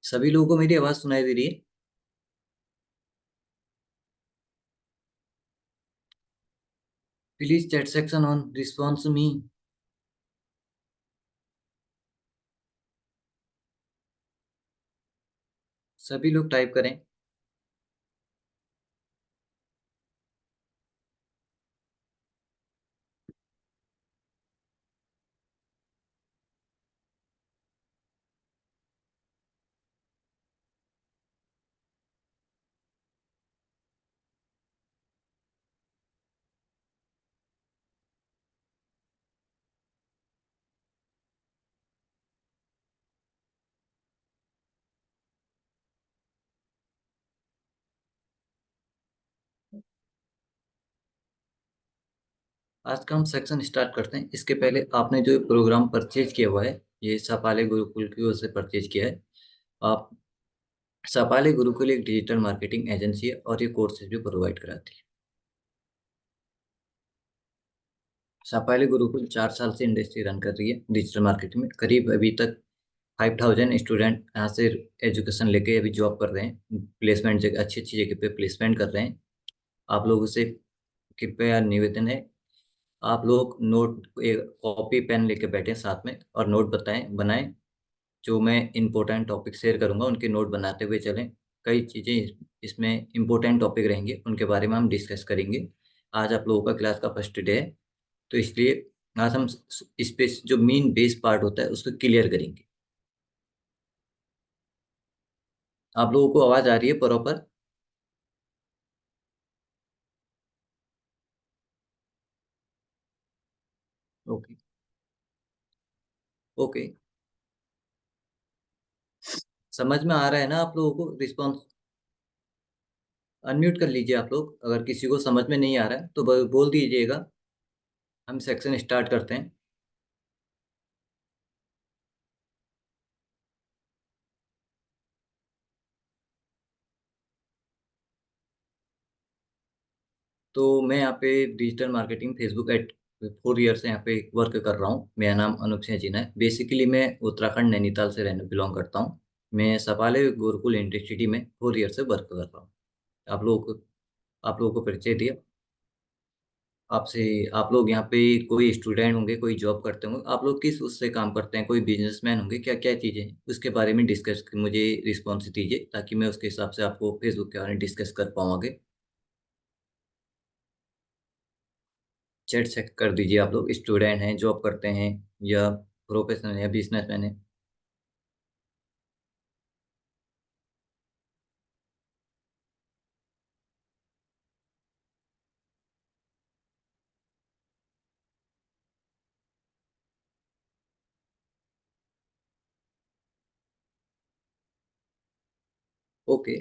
सभी लोगों को मेरी आवाज सुनाई दे रही है? Please chat section on response me. सभी लोग टाइप करें। आज का हम सेक्शन स्टार्ट करते हैं। इसके पहले आपने जो प्रोग्राम परचेज किया हुआ है, ये सपाले गुरुकुल की ओर से परचेज किया है। आप सपाले गुरुकुल एक डिजिटल मार्केटिंग एजेंसी है और ये कोर्सेज भी प्रोवाइड कराती है। सपाले गुरुकुल 4 साल से इंडस्ट्री रन कर रही है डिजिटल मार्केटिंग में। करीब अभी तक 5000 स्टूडेंट यहाँ से एजुकेशन लेके अभी जॉब कर रहे हैं, प्लेसमेंट जगह अच्छी अच्छी जगह पे प्लेसमेंट कर रहे हैं। आप लोगों से कृपया निवेदन है, आप लोग नोट एक कॉपी पेन लेके बैठें साथ में और नोट बताएं बनाएं। जो मैं इम्पोर्टेंट टॉपिक शेयर करूंगा उनके नोट बनाते हुए चलें। कई चीज़ें इसमें इम्पोर्टेंट टॉपिक रहेंगे, उनके बारे में हम डिस्कस करेंगे। आज आप लोगों का क्लास का फर्स्ट डे है, तो इसलिए आज हम इस पे जो मेन बेस पार्ट होता है उसको क्लियर करेंगे। आप लोगों को आवाज़ आ रही है प्रॉपर? ओके। ओके। समझ में आ रहा है ना आप लोगों को रिस्पॉन्स? अनम्यूट कर लीजिए आप लोग, अगर किसी को समझ में नहीं आ रहा है तो बोल दीजिएगा। हम सेक्शन स्टार्ट करते हैं। तो मैं यहाँ पे digital marketing Facebook eight 4 year से यहाँ पे वर्क कर रहा हूँ। मेरा नाम अनूप सिंह जीना है। बेसिकली मैं उत्तराखंड नैनीताल से रहने बिलोंग करता हूँ। मैं सपाले गुरुकुल इंडस्ट्री में 4 ईयर से वर्क कर रहा हूँ। आप लोगों को आप लोगों को परिचय दिया आपसे। आप लोग यहाँ पे कोई स्टूडेंट होंगे, कोई जॉब करते होंगे, आप लोग किस उससे काम करते हैं, कोई बिजनेसमैन होंगे, क्या क्या चीज़ें हैं उसके बारे में डिस्कस मुझे रिस्पॉन्स दीजिए ताकि मैं उसके हिसाब से आपको फेसबुक के बारे में डिस्कस कर पाऊँ आगे। चैट चेक कर दीजिए। आप लोग स्टूडेंट हैं, जॉब करते हैं, या प्रोफेशनल या बिजनेसमैन है? ओके।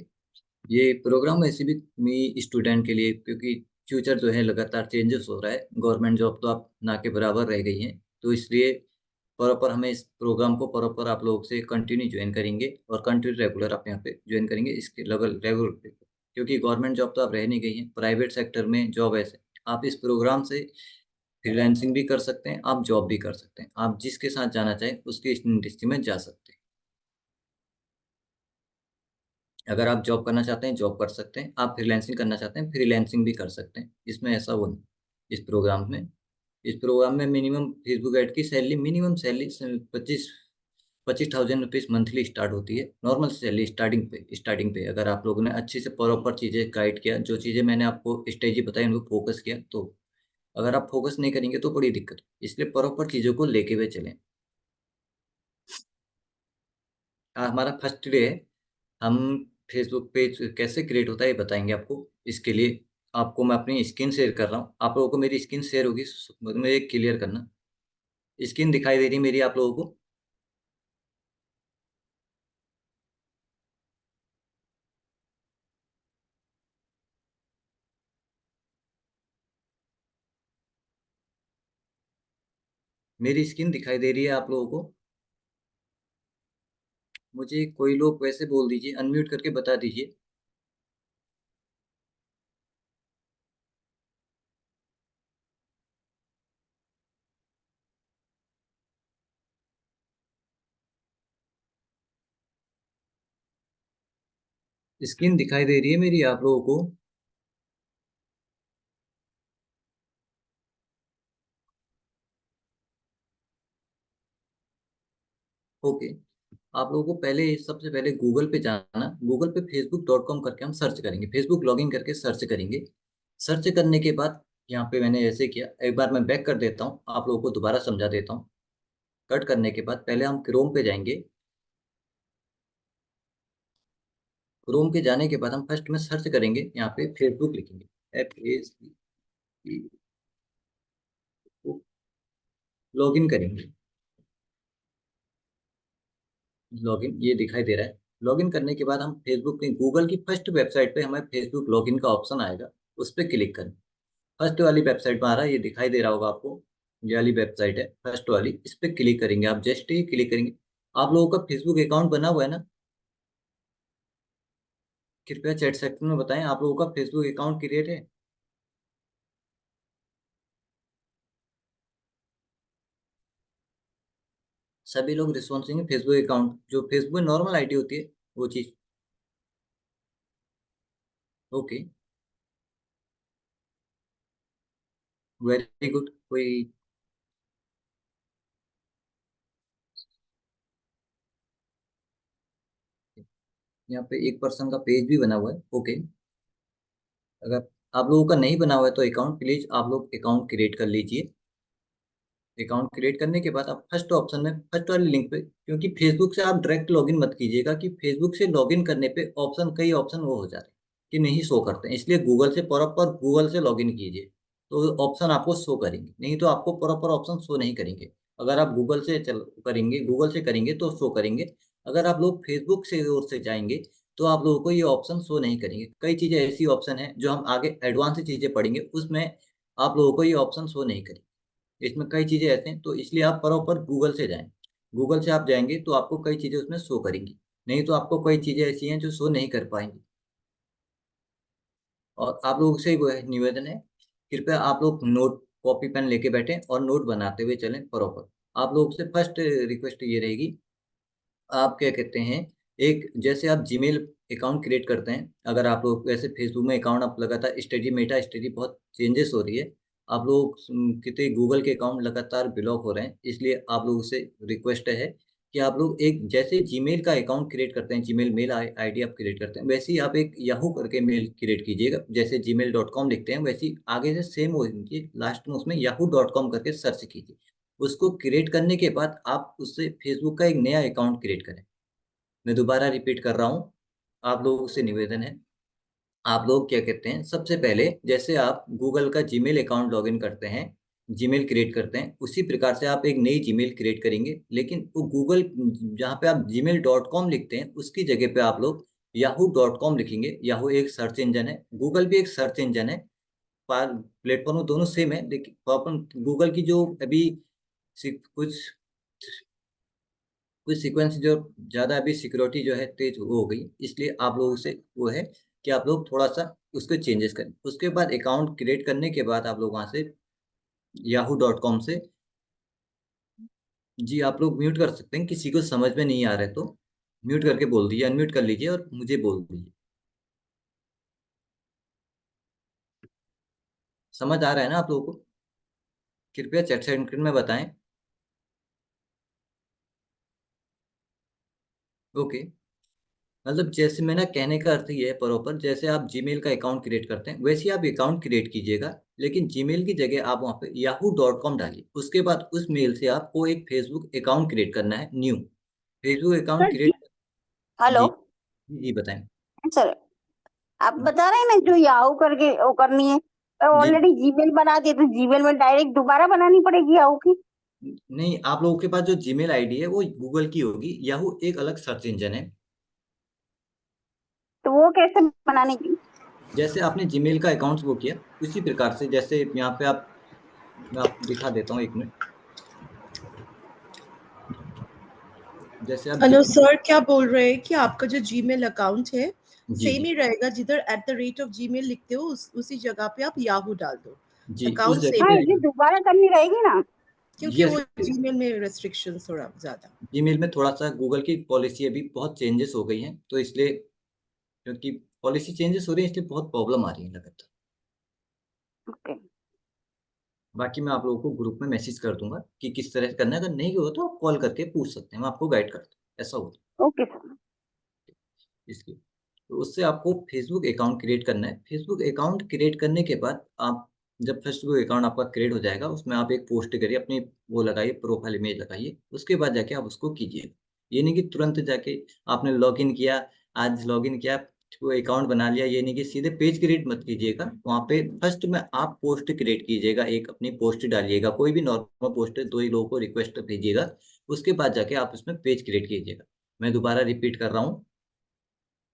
ये प्रोग्राम वैसे भी मी स्टूडेंट के लिए, क्योंकि फ्यूचर जो है लगातार चेंजेस हो रहा है, गवर्नमेंट जॉब तो आप ना के बराबर रह गई हैं, तो इसलिए प्रॉपर हमें इस प्रोग्राम को प्रॉपर आप लोग से कंटिन्यू ज्वाइन करेंगे और कंटिन्यू रेगुलर आप यहाँ पे ज्वाइन करेंगे इसके लेवल रेगुलर। क्योंकि गवर्नमेंट जॉब तो आप रह नहीं गई हैं, प्राइवेट सेक्टर में जॉब ऐसे आप इस प्रोग्राम से फ्रीलांसिंग भी कर सकते हैं, आप जॉब भी कर सकते हैं, आप जिसके साथ जाना चाहें उसकी इंडस्ट्री में जा सकते हैं। अगर आप जॉब करना चाहते हैं जॉब कर सकते हैं, आप फ्रीलांसिंग करना चाहते हैं फ्रीलांसिंग भी कर सकते हैं। इसमें ऐसा वो नहीं। इस प्रोग्राम में इस प्रोग्राम में मिनिमम फेसबुक ऐड की salary, minimum salary 25,000 rupees monthly start होती है। नॉर्मल सैलरी स्टार्टिंग पे अगर आप लोगों ने अच्छे से प्रॉपर चीज़ें गाइड किया, जो चीज़ें मैंने आपको स्ट्रेटेजी बताई उनको फोकस किया, तो अगर आप फोकस नहीं करेंगे तो बड़ी दिक्कत है। इसलिए प्रॉपर चीज़ों को लेके हुए चलें। हमारा फर्स्ट डे है। हम फेसबुक पेज कैसे क्रिएट होता है ये बताएंगे आपको। इसके लिए आपको मैं अपनी स्क्रीन शेयर कर रहा हूँ, आप लोगों को मेरी स्क्रीन शेयर होगी, मुझे क्लियर करना। स्क्रीन दिखाई दे रही है मेरी आप लोगों को? मेरी स्क्रीन दिखाई दे रही है आप लोगों को? मुझे कोई लोग वैसे बोल दीजिए, अनम्यूट करके बता दीजिए। स्क्रीन दिखाई दे रही है मेरी आप लोगों को? ओके। आप लोगों को पहले, सबसे पहले गूगल पे जाना। गूगल पे facebook.com करके हम सर्च करेंगे, फेसबुक लॉगिन करके सर्च करेंगे। सर्च करने के बाद यहाँ पे मैंने ऐसे किया, एक बार मैं बैक कर देता हूँ, आप लोगों को दोबारा समझा देता हूँ। कट करने के बाद पहले हम क्रोम पे जाएंगे। क्रोम के जाने के बाद हम फर्स्ट में सर्च करेंगे, यहाँ पे फेसबुक लिखेंगे, FAC, लॉगिन करेंगे। लॉगिन ये दिखाई दे रहा है। लॉगिन करने के बाद हम फेसबुक के, गूगल की फर्स्ट वेबसाइट पे हमें फेसबुक लॉगिन का ऑप्शन आएगा, उस पर क्लिक करें। फर्स्ट वाली वेबसाइट में आ रहा है, ये दिखाई दे रहा होगा आपको। ये वाली वेबसाइट है फर्स्ट वाली, इस पर क्लिक करेंगे। आप जस्ट ही क्लिक करेंगे। आप लोगों का फेसबुक अकाउंट बना हुआ है ना? कृपया चैट सेक्शन में बताएं, आप लोगों का फेसबुक अकाउंट क्रिएट है? सभी लोग रिस्पॉन्स देंगे। फेसबुक अकाउंट, जो फेसबुक नॉर्मल आईडी होती है, वो चीज। Okay, very good. कोई यहाँ पे एक पर्सन का पेज भी बना हुआ है। ओके। अगर आप लोगों का नहीं बना हुआ है तो अकाउंट, प्लीज आप लोग अकाउंट क्रिएट कर लीजिए। अकाउंट क्रिएट करने के बाद आप फर्स्ट ऑप्शन में, फर्स्ट वाले लिंक पे, क्योंकि फेसबुक से आप डायरेक्ट लॉगिन मत कीजिएगा, कि फेसबुक से लॉगिन करने पे ऑप्शन, कई ऑप्शन वो हो जाते हैं कि नहीं शो करते हैं, इसलिए गूगल से प्रॉपर, गूगल से लॉगिन कीजिए तो ऑप्शन आपको शो करेंगे, नहीं तो आपको प्रॉपर ऑप्शन शो नहीं करेंगे। अगर आप गूगल से चल करेंगे, गूगल से करेंगे तो शो करेंगे। अगर आप लोग फेसबुक से ओर से जाएंगे तो आप लोगों को ये ऑप्शन शो नहीं करेंगे। कई चीज़ें ऐसी ऑप्शन है जो हम आगे एडवांस चीज़ें पढ़ेंगे, उसमें आप लोगों को ये ऑप्शन शो नहीं करेंगे। इसमें कई चीजें ऐसे हैं, तो इसलिए आप प्रॉपर गूगल से जाएं। गूगल से आप जाएंगे तो आपको कई चीजें उसमें शो करेंगी, नहीं तो आपको कई चीजें ऐसी हैं जो शो नहीं कर पाएंगी। और आप लोगों से वो है, निवेदन है, कृपया आप लोग नोट, कॉपी पेन लेके बैठें और नोट बनाते हुए चलें प्रॉपर। आप लोगों से फर्स्ट रिक्वेस्ट ये रहेगी, आप क्या कहते हैं, एक जैसे आप जीमेल अकाउंट क्रिएट करते हैं, अगर आप लोग वैसे फेसबुक में अकाउंट आप लगातार, स्टडी, मेटा स्टडी बहुत चेंजेस हो रही है, आप लोग कितने गूगल के अकाउंट लगातार ब्लॉक हो रहे हैं, इसलिए आप लोगों से रिक्वेस्ट है कि आप लोग एक, जैसे जीमेल का अकाउंट क्रिएट करते हैं, जीमेल मेल आईडी आप क्रिएट करते हैं, वैसे ही आप एक याहू करके मेल क्रिएट कीजिएगा। जैसे gmail.com लिखते हैं, वैसे ही आगे से सेम हो, लास्ट में उसमें yahoo.com करके सर्च कीजिए। उसको क्रिएट करने के बाद आप उससे फेसबुक का एक नया अकाउंट क्रिएट करें। मैं दोबारा रिपीट कर रहा हूँ, आप लोगों से निवेदन है, आप लोग क्या कहते हैं, सबसे पहले जैसे आप गूगल का जीमेल अकाउंट लॉगिन करते हैं, जीमेल क्रिएट करते हैं, उसी प्रकार से आप एक नई जीमेल क्रिएट करेंगे, लेकिन वो गूगल, जहाँ पे आप gmail.com लिखते हैं उसकी जगह पे आप लोग yahoo.com लिखेंगे। याहू एक सर्च इंजन है, गूगल भी एक सर्च इंजन है, प्लेटफॉर्म दोनों सेम है, लेकिन अपन गूगल की जो अभी कुछ कुछ सीक्वेंस जो ज़्यादा, अभी सिक्योरिटी जो है तेज हो गई, इसलिए आप लोगों से वो है कि आप लोग थोड़ा सा उसको चेंजेस करें। उसके बाद अकाउंट क्रिएट करने के बाद आप लोग वहाँ से yahoo.com से, जी आप लोग म्यूट कर सकते हैं, किसी को समझ में नहीं आ रहा है तो म्यूट करके बोल दीजिए, अनम्यूट कर लीजिए और मुझे बोल दीजिए। समझ आ रहा है ना आप लोगों को? कृपया चैट सेक्शन में बताएं। ओके। मतलब जैसे मैंने कहने का अर्थ ये है प्रॉपर, जैसे आप जीमेल का अकाउंट क्रिएट करते हैं वैसे ही आप अकाउंट क्रिएट कीजिएगा, लेकिन जीमेल की जगह आप वहाँ पे yahoo.com डालिए। उसके बाद उस मेल से आपको एक फेसबुक अकाउंट क्रिएट करना है, न्यू फेसबुक अकाउंट सर जी। क्रिएट। हेलो। जी जी बताएं। सर, आप बता रहे हैं ना जो याहू करके वो करनी है, जी ऑलरेडी जीमेल बना दिए तो जीमेल में डायरेक्ट दोबारा बनानी पड़ेगी याहू की? नहीं, आप लोगों के पास जो जीमेल आईडी है वो गूगल की होगी, याहू एक अलग सर्च इंजन है। तो वो कैसे बनाने की? जैसे आपने जीमेल का अकाउंट वो किया, उसी प्रकार से, जैसे यहाँ पे आप, मैं आपको दिखा देता हूँ, एक मिनट। जैसे आप हेलो सर, क्या बोल रहे हैं कि आपका जो जीमेल अकाउंट है जी सेम जी ही रहेगा, जिधर @जीमेल लिखते हो उसी जगह पे आप याहू डाल दो, जी उस अकाउंट जगह सेम हाँ, पे, ये रहेगा। दोबारा करनी रहेगी ना? क्योंकि यस, वो जीमेल में रेस्ट्रिक्शंस थोड़ा ज्यादा। जीमेल में थोड़ा सा गूगल की पॉलिसी अभी बहुत चेंजेस हो गई हैं, तो इसलिए क्योंकि पॉलिसी चेंजेस हो रही है, इसलिए बहुत प्रॉब्लम आ रही है लगातार। ओके। बाकी मैं आप लोगों को ग्रुप में मैसेज कर दूंगा कि किस तरह से करना है। अगर नहीं हो तो आप कॉल करके पूछ सकते हैं, मैं आपको गाइड करता हूँ, ऐसा होता ओके सर। है इसकी। तो उससे आपको फेसबुक अकाउंट क्रिएट करना है। फेसबुक अकाउंट क्रिएट करने के बाद आप, जब फेसबुक अकाउंट आपका क्रिएट हो जाएगा, उसमें आप एक पोस्ट करिए, अपनी वो लगाइए, प्रोफाइल इमेज लगाइए। उसके बाद जाके आप उसको कीजिए। ये नहीं कि तुरंत जाके आपने लॉगिन किया, आज लॉगिन किया, वो अकाउंट बना लिया, ये नहीं कि सीधे पेज क्रिएट मत कीजिएगा। वहाँ पे फर्स्ट में आप पोस्ट क्रिएट कीजिएगा, एक अपनी पोस्ट डालिएगा, कोई भी नॉर्मल पोस्ट, 2 ही लोगों को रिक्वेस्ट भेजिएगा। उसके बाद जाके आप उसमें पेज क्रिएट कीजिएगा। मैं दोबारा रिपीट कर रहा हूँ।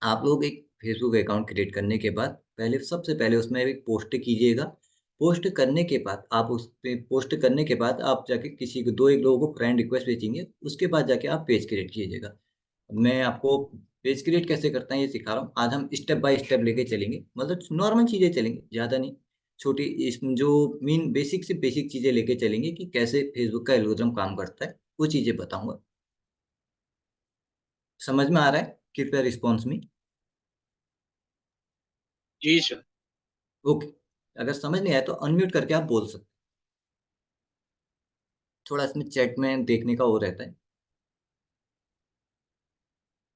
आप लोग एक फेसबुक अकाउंट क्रिएट करने के बाद पहले, सबसे पहले उसमें एक पोस्ट कीजिएगा। पोस्ट करने के बाद आप उस पे, पोस्ट करने के बाद आप जाके किसी को, 2 एक लोगों को फ्रेंड रिक्वेस्ट भेजेंगे। उसके बाद जाके आप पेज क्रिएट कीजिएगा। मैं आपको पेज क्रिएट कैसे करता है ये सिखा रहा हूँ। आज हम स्टेप बाय स्टेप लेके चलेंगे, मतलब नॉर्मल चीज़ें चलेंगे, ज़्यादा नहीं। छोटी इसमें जो मेन बेसिक से बेसिक चीज़ें लेके चलेंगे कि कैसे फेसबुक का एल्गोरिथम काम करता है, वो चीज़ें बताऊंगा। समझ में आ रहा है? कृपया रिस्पॉन्स में। जी सर। ओके। अगर समझ नहीं आया तो अनम्यूट करके आप बोल सकते हैं। थोड़ा इसमें चैट में देखने का वो रहता है।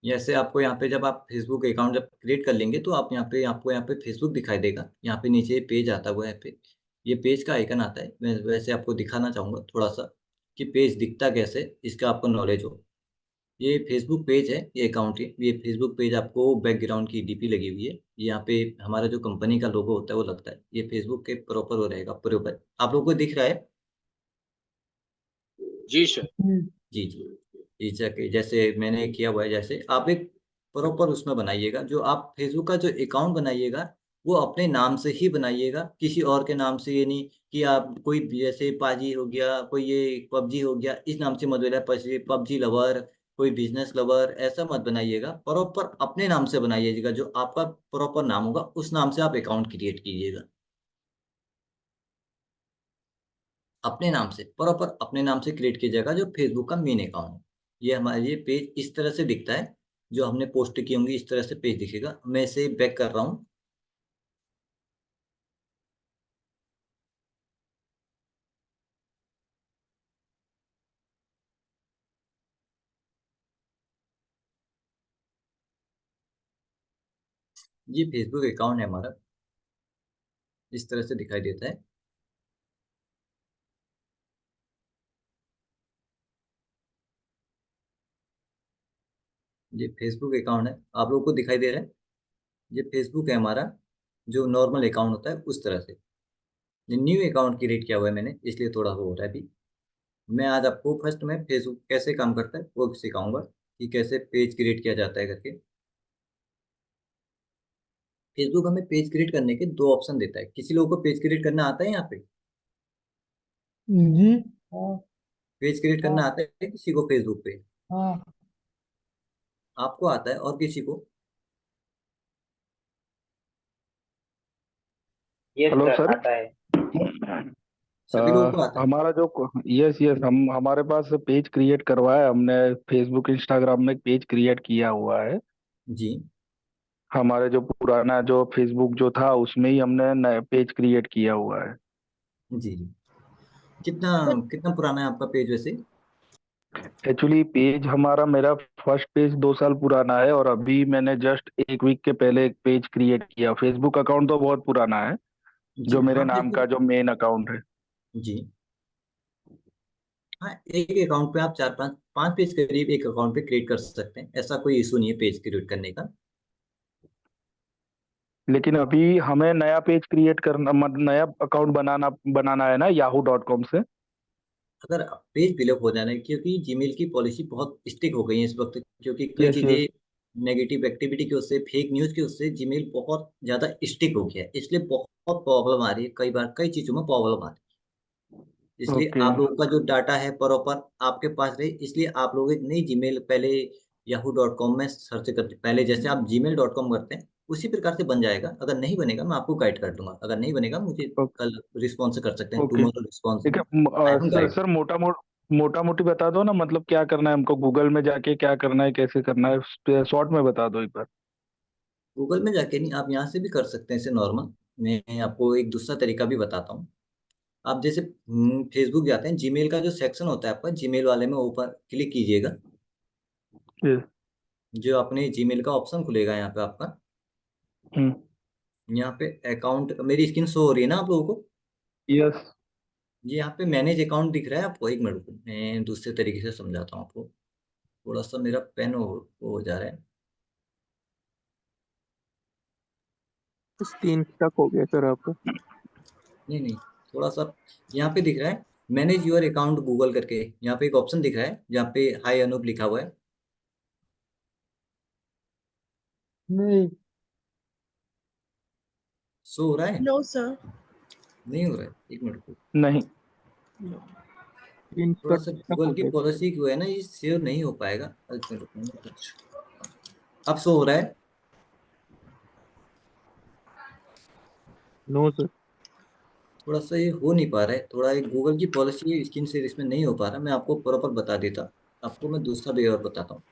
जैसे आपको यहाँ पे, जब आप फेसबुक अकाउंट जब क्रिएट कर लेंगे तो आप यहाँ पे, आपको यहाँ पे फेसबुक दिखाई देगा। यहाँ पे नीचे पेज आता हुआ है, पे ये पेज का आइकन आता है। मैं वैसे आपको दिखाना चाहूँगा थोड़ा सा कि पेज दिखता कैसे, इसका आपको नॉलेज हो। ये फेसबुक पेज है, ये अकाउंट है। ये फेसबुक पेज आपको बैकग्राउंड की डीपी लगी हुई है। यहाँ पे हमारा जो कंपनी का लोगो होता है वो लगता है। ये फेसबुक के प्रॉपर वो रहेगा, प्रॉपर आप लोगों को दिख रहा है। जी सर। जी जी। जैसे मैंने किया हुआ है, जैसे आप एक प्रॉपर उसमें बनाइएगा। जो आप फेसबुक का जो अकाउंट बनाइएगा वो अपने नाम से ही बनाइएगा, किसी और के नाम से। ये नहीं कि आप कोई जैसे पाजी हो गया, कोई ये पबजी हो गया, इस नाम से मत बनाइए, पबजी लवर, कोई बिजनेस लवर, ऐसा मत बनाइएगा। प्रॉपर अपने नाम से बनाइएगा, जो आपका प्रॉपर नाम होगा उस नाम से आप अकाउंट क्रिएट कीजिएगा। अपने नाम से, प्रॉपर अपने नाम से क्रिएट कीजिएगा, जो फेसबुक का मेन अकाउंट है। ये हमारे ये पेज इस तरह से दिखता है। जो हमने पोस्ट की होंगी इस तरह से पेज दिखेगा। मैं इसे बैक कर रहा हूँ। ये फेसबुक अकाउंट है हमारा, इस तरह से दिखाई देता है। ये फेसबुक अकाउंट है, आप लोगों को दिखाई दे रहा है। ये फेसबुक है हमारा, जो नॉर्मल अकाउंट होता है उस तरह से। ये न्यू अकाउंट क्रिएट किया हुआ है मैंने, इसलिए थोड़ा वो हो रहा है अभी। मैं आज आपको फर्स्ट में फेसबुक कैसे काम करता है वो सिखाऊंगा, कि कैसे पेज क्रिएट किया जाता है करके। फेसबुक हमें पेज क्रिएट करने के 2 ऑप्शन देता है। किसी लोगों को पेज क्रिएट करना आता है यहाँ पे? जी। हाँ। पेज क्रिएट करना हाँ। आता है किसी को फेसबुक पे? हाँ। आपको आता है और किसी को? Yes hello sir, sir. आता है। सभी लोगों को आता है? हमारा जो, यस यस, हम हमारे पास पेज क्रिएट करवाया हमने। फेसबुक इंस्टाग्राम में एक पेज क्रिएट किया हुआ है। जी हमारे जो पुराना जो फेसबुक जो था उसमें ही हमने नया पेज क्रिएट किया हुआ है। जी जी। कितना कितना पुराना है आपका पेज वैसे? एक्चुअली पेज हमारा, मेरा फर्स्ट पेज 2 साल पुराना है और अभी मैंने जस्ट एक वीक के पहले एक पेज क्रिएट किया। फेसबुक अकाउंट तो बहुत पुराना है, जी जो मेरे हाँ नाम का फेसबुक। जो मेन अकाउंट है। जी हाँ, एक अकाउंट पे आप 4 5 5 पेज करीब एक अकाउंट पे क्रिएट कर सकते हैं। ऐसा कोई इशू नहीं है पेज क्रिएट करने का। लेकिन अभी हमें नया पेज क्रिएट करना, नया अकाउंट बनाना बनाना है ना yahoo.com से। अगर पेज बिलअप हो जाना है, क्योंकि जीमेल की पॉलिसी बहुत स्ट्रिक्ट हो गई है इस वक्त, क्योंकि कई यस यस। चीज़ें नेगेटिव एक्टिविटी की उससे, फेक न्यूज़ की उससे जीमेल बहुत ज़्यादा स्ट्रिक्ट हो गया है। इसलिए बहुत प्रॉब्लम आ रही है, कई बार कई चीज़ों में प्रॉब्लम आ रही है। इसलिए ओके आप लोगों का जो डाटा है प्रॉपर आपके पास रहे, इसलिए आप लोग एक नई जीमेल पहले yahoo.com में सर्च करते, पहले जैसे आप gmail.com करते हैं उसी प्रकार से बन जाएगा। अगर नहीं बनेगा मैं आपको गाइड कर दूंगा, अगर नहीं बनेगा मुझे कल रिस्पॉन्स कर सकते हैं, ओके। टुमारो रिस्पॉन्स ठीक में। है। I am sir guide. Sir मोटा मोटी बता दो ना, मतलब क्या करना है हमको, गूगल में जाके क्या करना है, कैसे करना है, शॉर्ट में बता दो एक बार। गूगल में जाके नहीं, आप यहाँ से भी कर सकते हैं इसे नॉर्मल। मैं आपको एक दूसरा तरीका भी बताता हूँ। आप जैसे फेसबुक जाते हैं, जीमेल का जो सेक्शन होता है आपका, जीमेल वाले में ऊपर क्लिक कीजिएगा। यस। जो अपने जीमेल का ऑप्शन खुलेगा यहाँ पे आपका, हम्म। यहाँ पे अकाउंट, मेरी स्क्रीन शो हो रही है ना आप लोगों को? यस। ये यहाँ पे मैनेज अकाउंट दिख रहा है आपको? एक मिनट रुको, मैं दूसरे तरीके से समझाता हूँ आपको। थोड़ा सा मेरा पेन हो जा रहा है। स्क्रीन स्टक हो गया सर आपका। नहीं नहीं, थोड़ा सा यहाँ पे दिख रहा है मैनेज योर अकाउंट गूगल करके, यहाँ पे एक ऑप्शन दिख रहा है जहाँ पे हाई अनूप लिखा हुआ है। नहीं। शो हो रहा है? No, sir. नहीं हो रहा है, एक मिनट रुको। नहीं। No. स्क्रीन थोड़ा स्टक सा स्टक हो गूगल की गया। पॉलिसी जो है ना, ये सेव नहीं हो पाएगा। एक मिनट रुको, मैं कुछ अब शो हो रहा है? No sir. थोड़ा सा ये हो नहीं पा रहा है, थोड़ा एक गूगल की पॉलिसी स्क्रीन से इसमें नहीं हो पा रहा। मैं आपको प्रॉपर बता देता, आपको मैं दूसरा वे और बताता हूँ।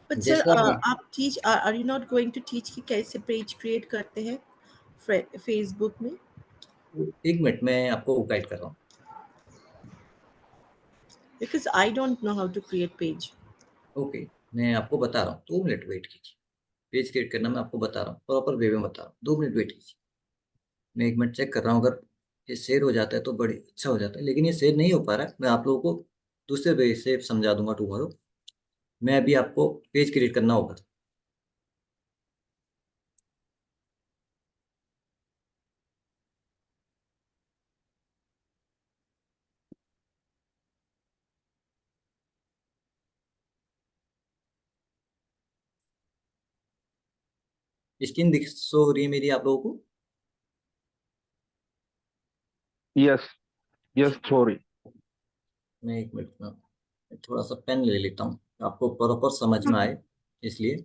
But sir, जैसे आप आप teach, are you not going to teach कि कैसे पेज क्रिएट करते हैं फेसबुक में? एक मिनट, मैं आपको गाइड कर रहा हूँ। Because I don't know how to create page. Okay, मैं आपको बता रहा हूँ, 2 मिनट वेट कीजिए। पेज क्रिएट करना मैं आपको बता रहा हूँ, प्रॉपर वे में बता रहा हूँ। 2 मिनट वेट कीजिए, मैं एक मिनट चेक कर रहा हूँ। अगर ये शेयर हो जाता है तो बड़ी अच्छा हो जाता है, लेकिन ये शेयर नहीं हो पा रहा है। मैं आप लोगों को दूसरे वे से समझा दूंगा टुमारो। मैं अभी आपको पेज क्रिएट करना होगा। स्क्रीन दिख शो हो रही है मेरी आप लोगों को? यस। Yes sorry. मैं एक मिनट में थोड़ा सा पेन ले लेता हूँ, आपको प्रॉपर समझ में आए इसलिए।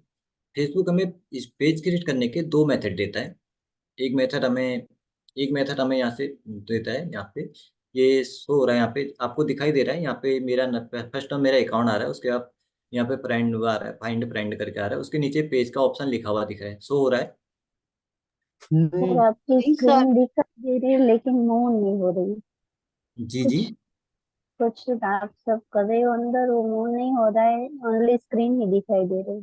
फेसबुक हमें इस पेज क्रिएट करने के 2 मेथड देता है। एक मेथड हमें यहाँ से देता है। यहाँ पे ये शो हो रहा है, यहाँ पे आपको दिखाई दे रहा है। यहाँ पे मेरा फर्स्ट में मेरा अकाउंट आ रहा है, उसके बाद यहाँ पे फ्रेंड आ रहा है, फाइंड फ्रेंड करके आ रहा है, उसके नीचे पेज का ऑप्शन लिखा हुआ दिख रहा है। शो हो रहा है? नहीं। सर आपकी नहीं सर। स्क्रीन दिखाई दे रही है लेकिन मूव नहीं हो रही। जी जी। कुछ कुछ आप सब कर रहे हो अंदर, वो मूव नहीं हो रहा है, ओनली स्क्रीन ही दिखाई दे रही है।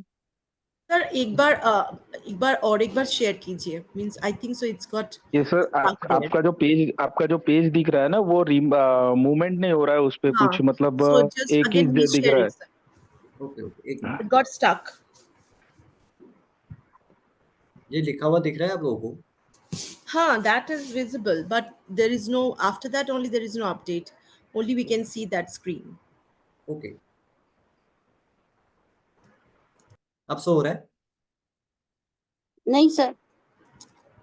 सर एक बार शेयर कीजिए। Means I think so it's got ये सर आपका जो पेज दिख रहा है ना, वो मूवमेंट नहीं हो रहा है उस पे हाँ, कुछ, मतलब so just एक ही again दिख reshare रहा it, है। sir. ओके ओके, एक मिनट। It got stuck. ये लिखा हुआ दिख रहा है आप लोगों को? Huh, that is visible, but there is no, after that only there is no update. Only we can see that screen. Okay, अब शो हो रहा है? नहीं सर।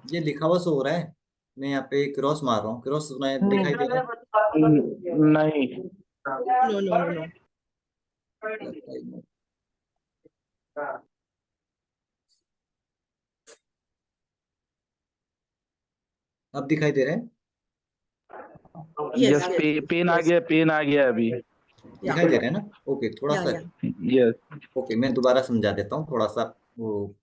ये लिखा हुआ शो हो रहा है? मैं यहाँ पे क्रॉस मार रहा हूँ, क्रॉस दिखाई दे रहा नहीं। No, no, no, no. है? अब दिखाई दे रहा है? Yes, यस, yes, पेन आ yes. गया, पेन आ गया अभी। Yeah, दिखाई दे रहा है ना? ओके, थोड़ा yeah, सा। yeah. यस। ओके, मैं दोबारा समझा देता हूँ थोड़ा सा। वो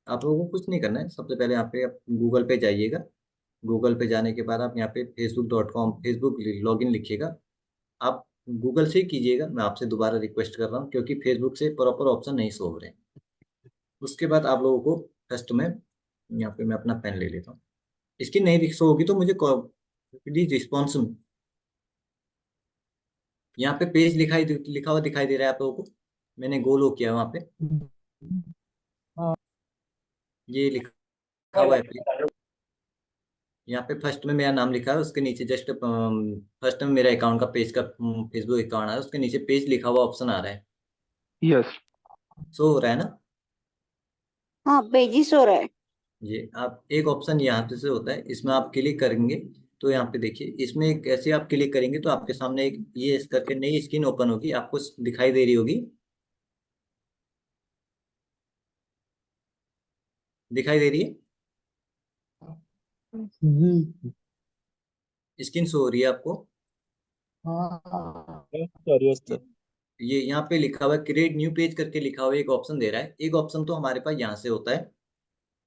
आप लोगों को कुछ नहीं करना है। सबसे पहले यहाँ पे आप गूगल पे जाइएगा। गूगल पे जाने के बाद आप यहाँ पे facebook.com, फेसबुक लॉगिन लिखिएगा। आप गूगल से ही कीजिएगा, मैं आपसे दोबारा रिक्वेस्ट कर रहा हूँ, क्योंकि फेसबुक से प्रॉपर ऑप्शन नहीं शो हो रहे हैं। उसके बाद आप लोगों को फर्स्ट में यहाँ पे मैं अपना पेन ले लेता हूँ। इसकी नहीं दिख शो होगी तो मुझे प्लीज रिस्पॉन्स। यहाँ पे पेज लिखा हुआ दिखाई दे रहा है आप लोगों को? मैंने गोल हो किया वहाँ पे, हाँ। ये लिखा हुआ है पेज। यहाँ पे फर्स्ट में मेरा नाम लिखा है, उसके नीचे जस्ट फर्स्ट में मेरा अकाउंट का पेज का फेसबुक अकाउंट है, उसके नीचे पेज लिखा हुआ ऑप्शन आ रहा है। यस। शो हो रहा है ना? हाँ, पेजिस हो रहा है। ये आप एक ऑप्शन यहाँ पे से होता है, इसमें आप क्लिक करेंगे तो यहाँ पे देखिए, इसमें कैसे आप क्लिक करेंगे तो आपके सामने एक ये इस करके नई स्क्रीन ओपन होगी, आपको दिखाई दे रही होगी। दिखाई दे रही है? जी। स्क्रीन शो हो रही है आपको? हाँ। Yes sir, yes sir. ये यहाँ पे लिखा हुआ है क्रिएट न्यू पेज करके लिखा हुआ है, एक ऑप्शन दे रहा है। एक ऑप्शन तो हमारे पास यहाँ से होता है,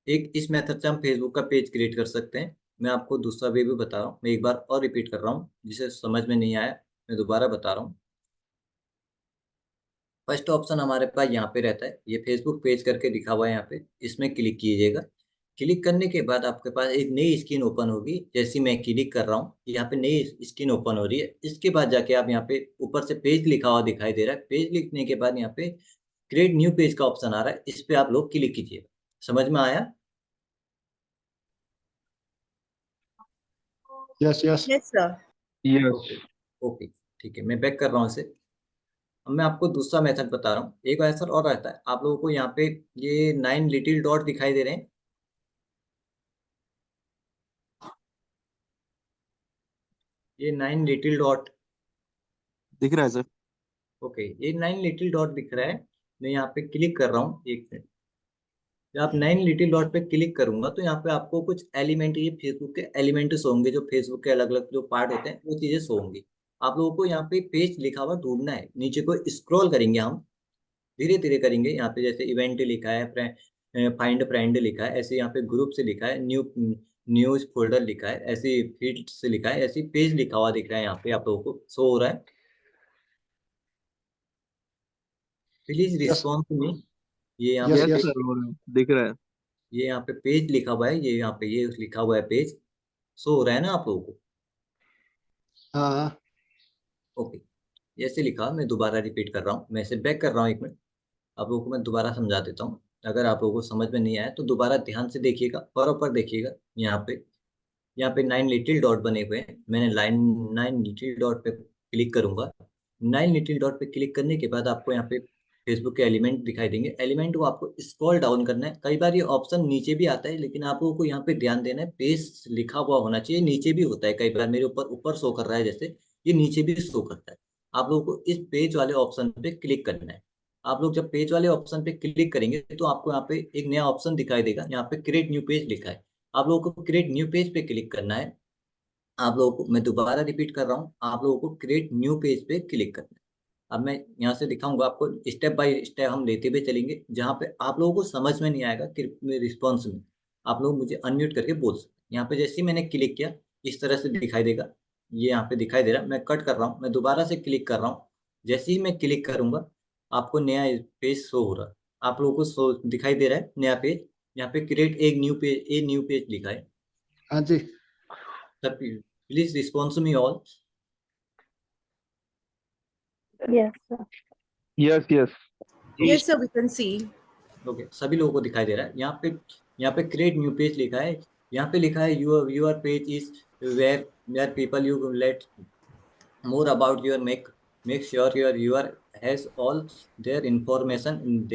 एक इस मेथड से हम फेसबुक का पेज क्रिएट कर सकते हैं। मैं आपको दूसरा वे भी बता रहा हूँ, मैं एक बार और रिपीट कर रहा हूँ, जिसे समझ में नहीं आया मैं दोबारा बता रहा हूँ। फर्स्ट ऑप्शन हमारे पास यहाँ पे रहता है, ये फेसबुक पेज करके लिखा हुआ है यहाँ पे, इसमें क्लिक कीजिएगा। क्लिक करने के बाद आपके पास एक नई स्क्रीन ओपन होगी। जैसे मैं क्लिक कर रहा हूँ, यहाँ पे नई स्क्रीन ओपन हो रही है। इसके बाद जाके आप यहाँ पे ऊपर से पेज लिखा हुआ दिखाई दे रहा है। पेज लिखने के बाद यहाँ पे क्रिएट न्यू पेज का ऑप्शन आ रहा है, इस पे आप लोग क्लिक कीजिए। समझ में आया? Yes yes Yes, sir. Yes. Okay okay, ठीक है, मैं बैक कर रहा हूँ इसे। अब मैं आपको दूसरा मेथड बता रहा हूँ। एक ऐसा और रहता है, आप लोगों को यहाँ पे ये 9 लिटिल डॉट दिखाई दे रहे हैं। ये 9 लिटिल डॉट, दिख रहा है सर। ओके, ये 9 लिटिल डॉट दिख रहा है। मैं यहाँ पे क्लिक कर रहा हूँ, एक मिनट। जब आप 9 लिटिल डॉट पे क्लिक करूंगा तो यहाँ पे आपको कुछ एलिमेंट, ये फेसबुक के एलिमेंट शो होंगे, जो फेसबुक के अलग अलग जो पार्ट होते हैं वो चीजें शो होंगी। आप लोगों को यहाँ पे पेज लिखा हुआ ढूंढना है। नीचे को स्क्रॉल करेंगे हम, धीरे धीरे करेंगे। यहाँ पे जैसे इवेंट लिखा है, फाइंड फ्रेंड लिखा है, ऐसे यहाँ पे ग्रुप से लिखा है, न्यूज फोल्डर लिखा है, ऐसे फीड से लिखा है, ऐसे पेज लिखा हुआ दिख रहा है। यहाँ पे आप लोगों को शो हो रहा है, प्लीज यस रिस्पॉन्स में। ये यहाँ यस पे यस यस सर, हो रहा है, दिख रहा है। ये यहाँ पे पेज लिखा हुआ है, ये यहाँ पे ये लिखा हुआ है पेज, शो हो रहा है ना आप लोगों को? हाँ हाँ ओके, जैसे लिखा, मैं दोबारा रिपीट कर रहा हूँ, मैं इसे बैक कर रहा हूँ एक मिनट। आप लोगों को मैं दोबारा समझा देता हूँ। अगर आप लोगों को समझ में नहीं आया तो दोबारा ध्यान से देखिएगा, बराबर देखिएगा। यहाँ पे 9 लिटिल डॉट बने हुए हैं। मैंने लाइन 9 लिटिल डॉट पे क्लिक करूंगा। 9 लिटिल डॉट पे क्लिक करने के बाद आपको यहाँ पे फेसबुक के एलिमेंट दिखाई देंगे। एलिमेंट को आपको स्क्रॉल डाउन करना है। कई बार ये ऑप्शन नीचे भी आता है, लेकिन आप लोगों को यहाँ पे ध्यान देना है, पेज लिखा हुआ होना चाहिए। नीचे भी होता है, कई बार मेरे ऊपर ऊपर शो कर रहा है, जैसे ये नीचे भी शो करता है। आप लोगों को इस पेज वाले ऑप्शन पे क्लिक करना है। आप लोग जब पेज वाले ऑप्शन पे क्लिक करेंगे तो आपको यहाँ पे एक नया ऑप्शन दिखाई देगा, यहाँ पे क्रिएट न्यू पेज लिखा है। आप लोगों को क्रिएट न्यू पेज पे क्लिक करना है। आप लोगों को, मैं दोबारा रिपीट कर रहा हूँ, आप लोगों को क्रिएट न्यू पेज पे क्लिक करना है। अब मैं यहाँ से दिखाऊंगा आपको, स्टेप बाय स्टेप हम लेते हुए चलेंगे। जहाँ पे आप लोगों को समझ में नहीं आएगा रिस्पॉन्स में, आप लोग मुझे अनम्यूट करके बोल सकते हैं। यहाँ पे जैसे ही मैंने क्लिक किया, इस तरह से दिखाई देगा। ये यहाँ पे दिखाई दे रहा है, मैं कट कर रहा हूँ, मैं दोबारा से क्लिक कर रहा हूँ। जैसे ही मैं क्लिक करूंगा, आपको नया पेज शो हो रहा है। आप लोगों को शो दिखाई दे रहा है नया पेज। यहाँ पे क्रिएट एक new page, a new page लिखा है। हाँ जी sir please response me all. Yes sir. Yes yes. Yes, sir, we can see. Okay, सभी लोगों को दिखाई दे रहा है। यहाँ पे क्रिएट न्यू पेज लिखा है। यहाँ पे लिखा है your page is where where people you let more about your make sure your has all their information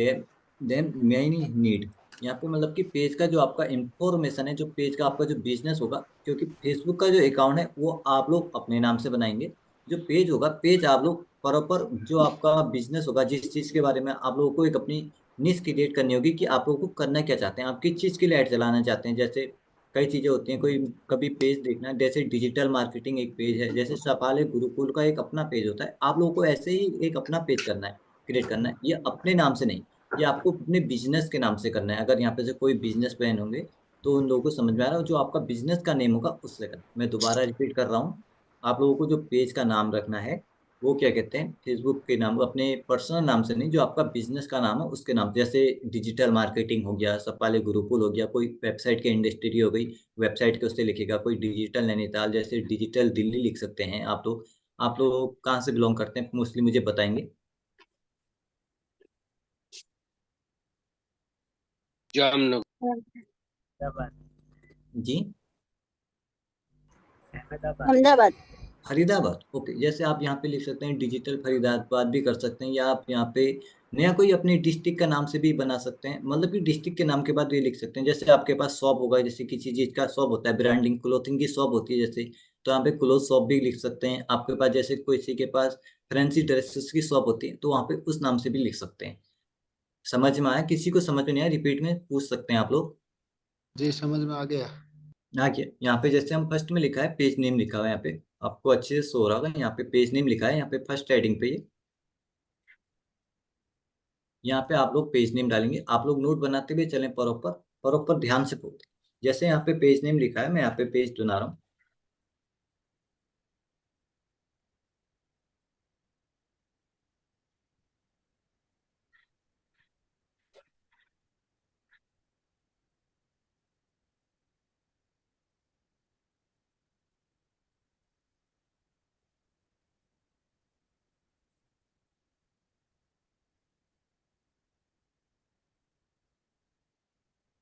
them many need। यहाँ पे मतलब कि पेज का जो आपका इंफॉर्मेशन है, जो पेज का आपका जो बिजनेस होगा, क्योंकि फेसबुक का जो अकाउंट है वो आप लोग अपने नाम से बनाएंगे। जो पेज होगा, पेज आप लोग प्रॉपर, जो आपका बिजनेस होगा, जिस चीज़ के बारे में आप लोगों को एक अपनी निश क्रिएट करनी होगी कि आप लोगों को करना क्या चाहते हैं, आप किस चीज़ के लिए ऐड चलाना चाहते हैं। जैसे कई चीजें होती हैं, कोई कभी पेज देखना है, जैसे डिजिटल मार्केटिंग एक पेज है, जैसे सफाले गुरुकुल का एक अपना पेज होता है। आप लोगों को ऐसे ही एक अपना पेज करना है, क्रिएट करना है। ये अपने नाम से नहीं, ये आपको अपने बिजनेस के नाम से करना है। अगर यहाँ पे से कोई बिजनेस मैन होंगे तो उन लोगों को समझ में आ रहा है, जो आपका बिजनेस का नेम होगा उससे करना। मैं दोबारा रिपीट कर रहा हूँ, आप लोगों को जो पेज का नाम रखना है वो क्या कहते हैं, फेसबुक के नाम, अपने पर्सनल नाम से नहीं, जो आपका बिजनेस का नाम है उसके नाम से। जैसे डिजिटल मार्केटिंग हो गया, सफाले गुरुकुल हो गया, कोई वेबसाइट की इंडस्ट्री हो गई, वेबसाइट के उससे लिखेगा। कोई डिजिटल नैनीताल, जैसे डिजिटल दिल्ली लिख सकते हैं आप लोग। आप लोग कहाँ से बिलोंग करते हैं मोस्टली, मुझे बताएंगे? जी, अहमदाबाद। फरीदाबाद। ओके, जैसे आप यहाँ पे लिख सकते हैं डिजिटल फरीदाबाद भी कर सकते हैं, या आप यहाँ पे नया कोई अपनी डिस्ट्रिक्ट का नाम से भी बना सकते हैं। मतलब कि डिस्ट्रिक्ट के नाम के बाद ये लिख सकते हैं। जैसे आपके पास शॉप होगा, जैसे किसी चीज़ का शॉप होता है, ब्रांडिंग क्लोथिंग की शॉप होती है जैसे, तो यहाँ पे क्लोथ शॉप भी लिख सकते हैं। आपके पास जैसे किसी के पास फैंसी ड्रेसेस की शॉप होती है, तो वहाँ पे उस नाम से भी लिख सकते हैं। समझ में आया? किसी को समझ में नहीं आया, रिपीट में पूछ सकते हैं आप लोग। जी समझ में आ गया। आगे यहाँ पे जैसे हम फर्स्ट में लिखा है पेज नेम लिखा हुआ है, यहाँ पे आपको अच्छे से सो रहा होगा। यहाँ पे पेज नेम लिखा है, यहाँ पे फर्स्ट हेडिंग पे ये यहाँ पे आप लोग पेज नेम डालेंगे। आप लोग नोट बनाते हुए चलें, प्रॉपर प्रॉपर ध्यान से पढ़ते। जैसे यहाँ पे पेज नेम लिखा है, मैं यहाँ पे पेज बना रहा हूँ।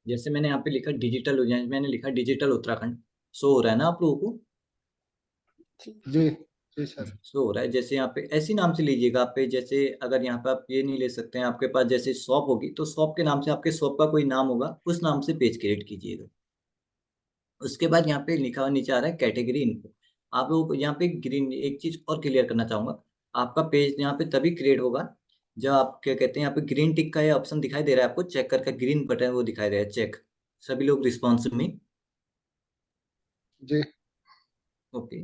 जैसे मैंने यहाँ पे लिखा डिजिटल, मैंने लिखा डिजिटल उत्तराखंड। शो हो रहा है ना आप लोगों को? जी जी सर। शो हो रहा है। जैसे यहाँ पे ऐसी नाम से लीजिएगा आप पे, जैसे अगर यहाँ पे आप ये नहीं ले सकते हैं, आपके पास जैसे शॉप होगी तो शॉप के नाम से आपके शॉप का कोई नाम होगा, उस नाम से पेज क्रिएट कीजिएगा। उसके बाद यहाँ पे लिखा हुआ नीचे आ रहा है कैटेगरी इन्फो। आप लोगों को यहाँ पे ग्रीन एक चीज और क्लियर करना चाहूंगा। आपका पेज यहाँ पे तभी क्रिएट होगा जब आप क्या कहते हैं, यहाँ पे ग्रीन टिक का ये ऑप्शन दिखाई दे रहा है आपको, चेक करके ग्रीन बटन वो दिखाई दे रहा है चेक। सभी लोग रिस्पॉन्स में? जी ओके।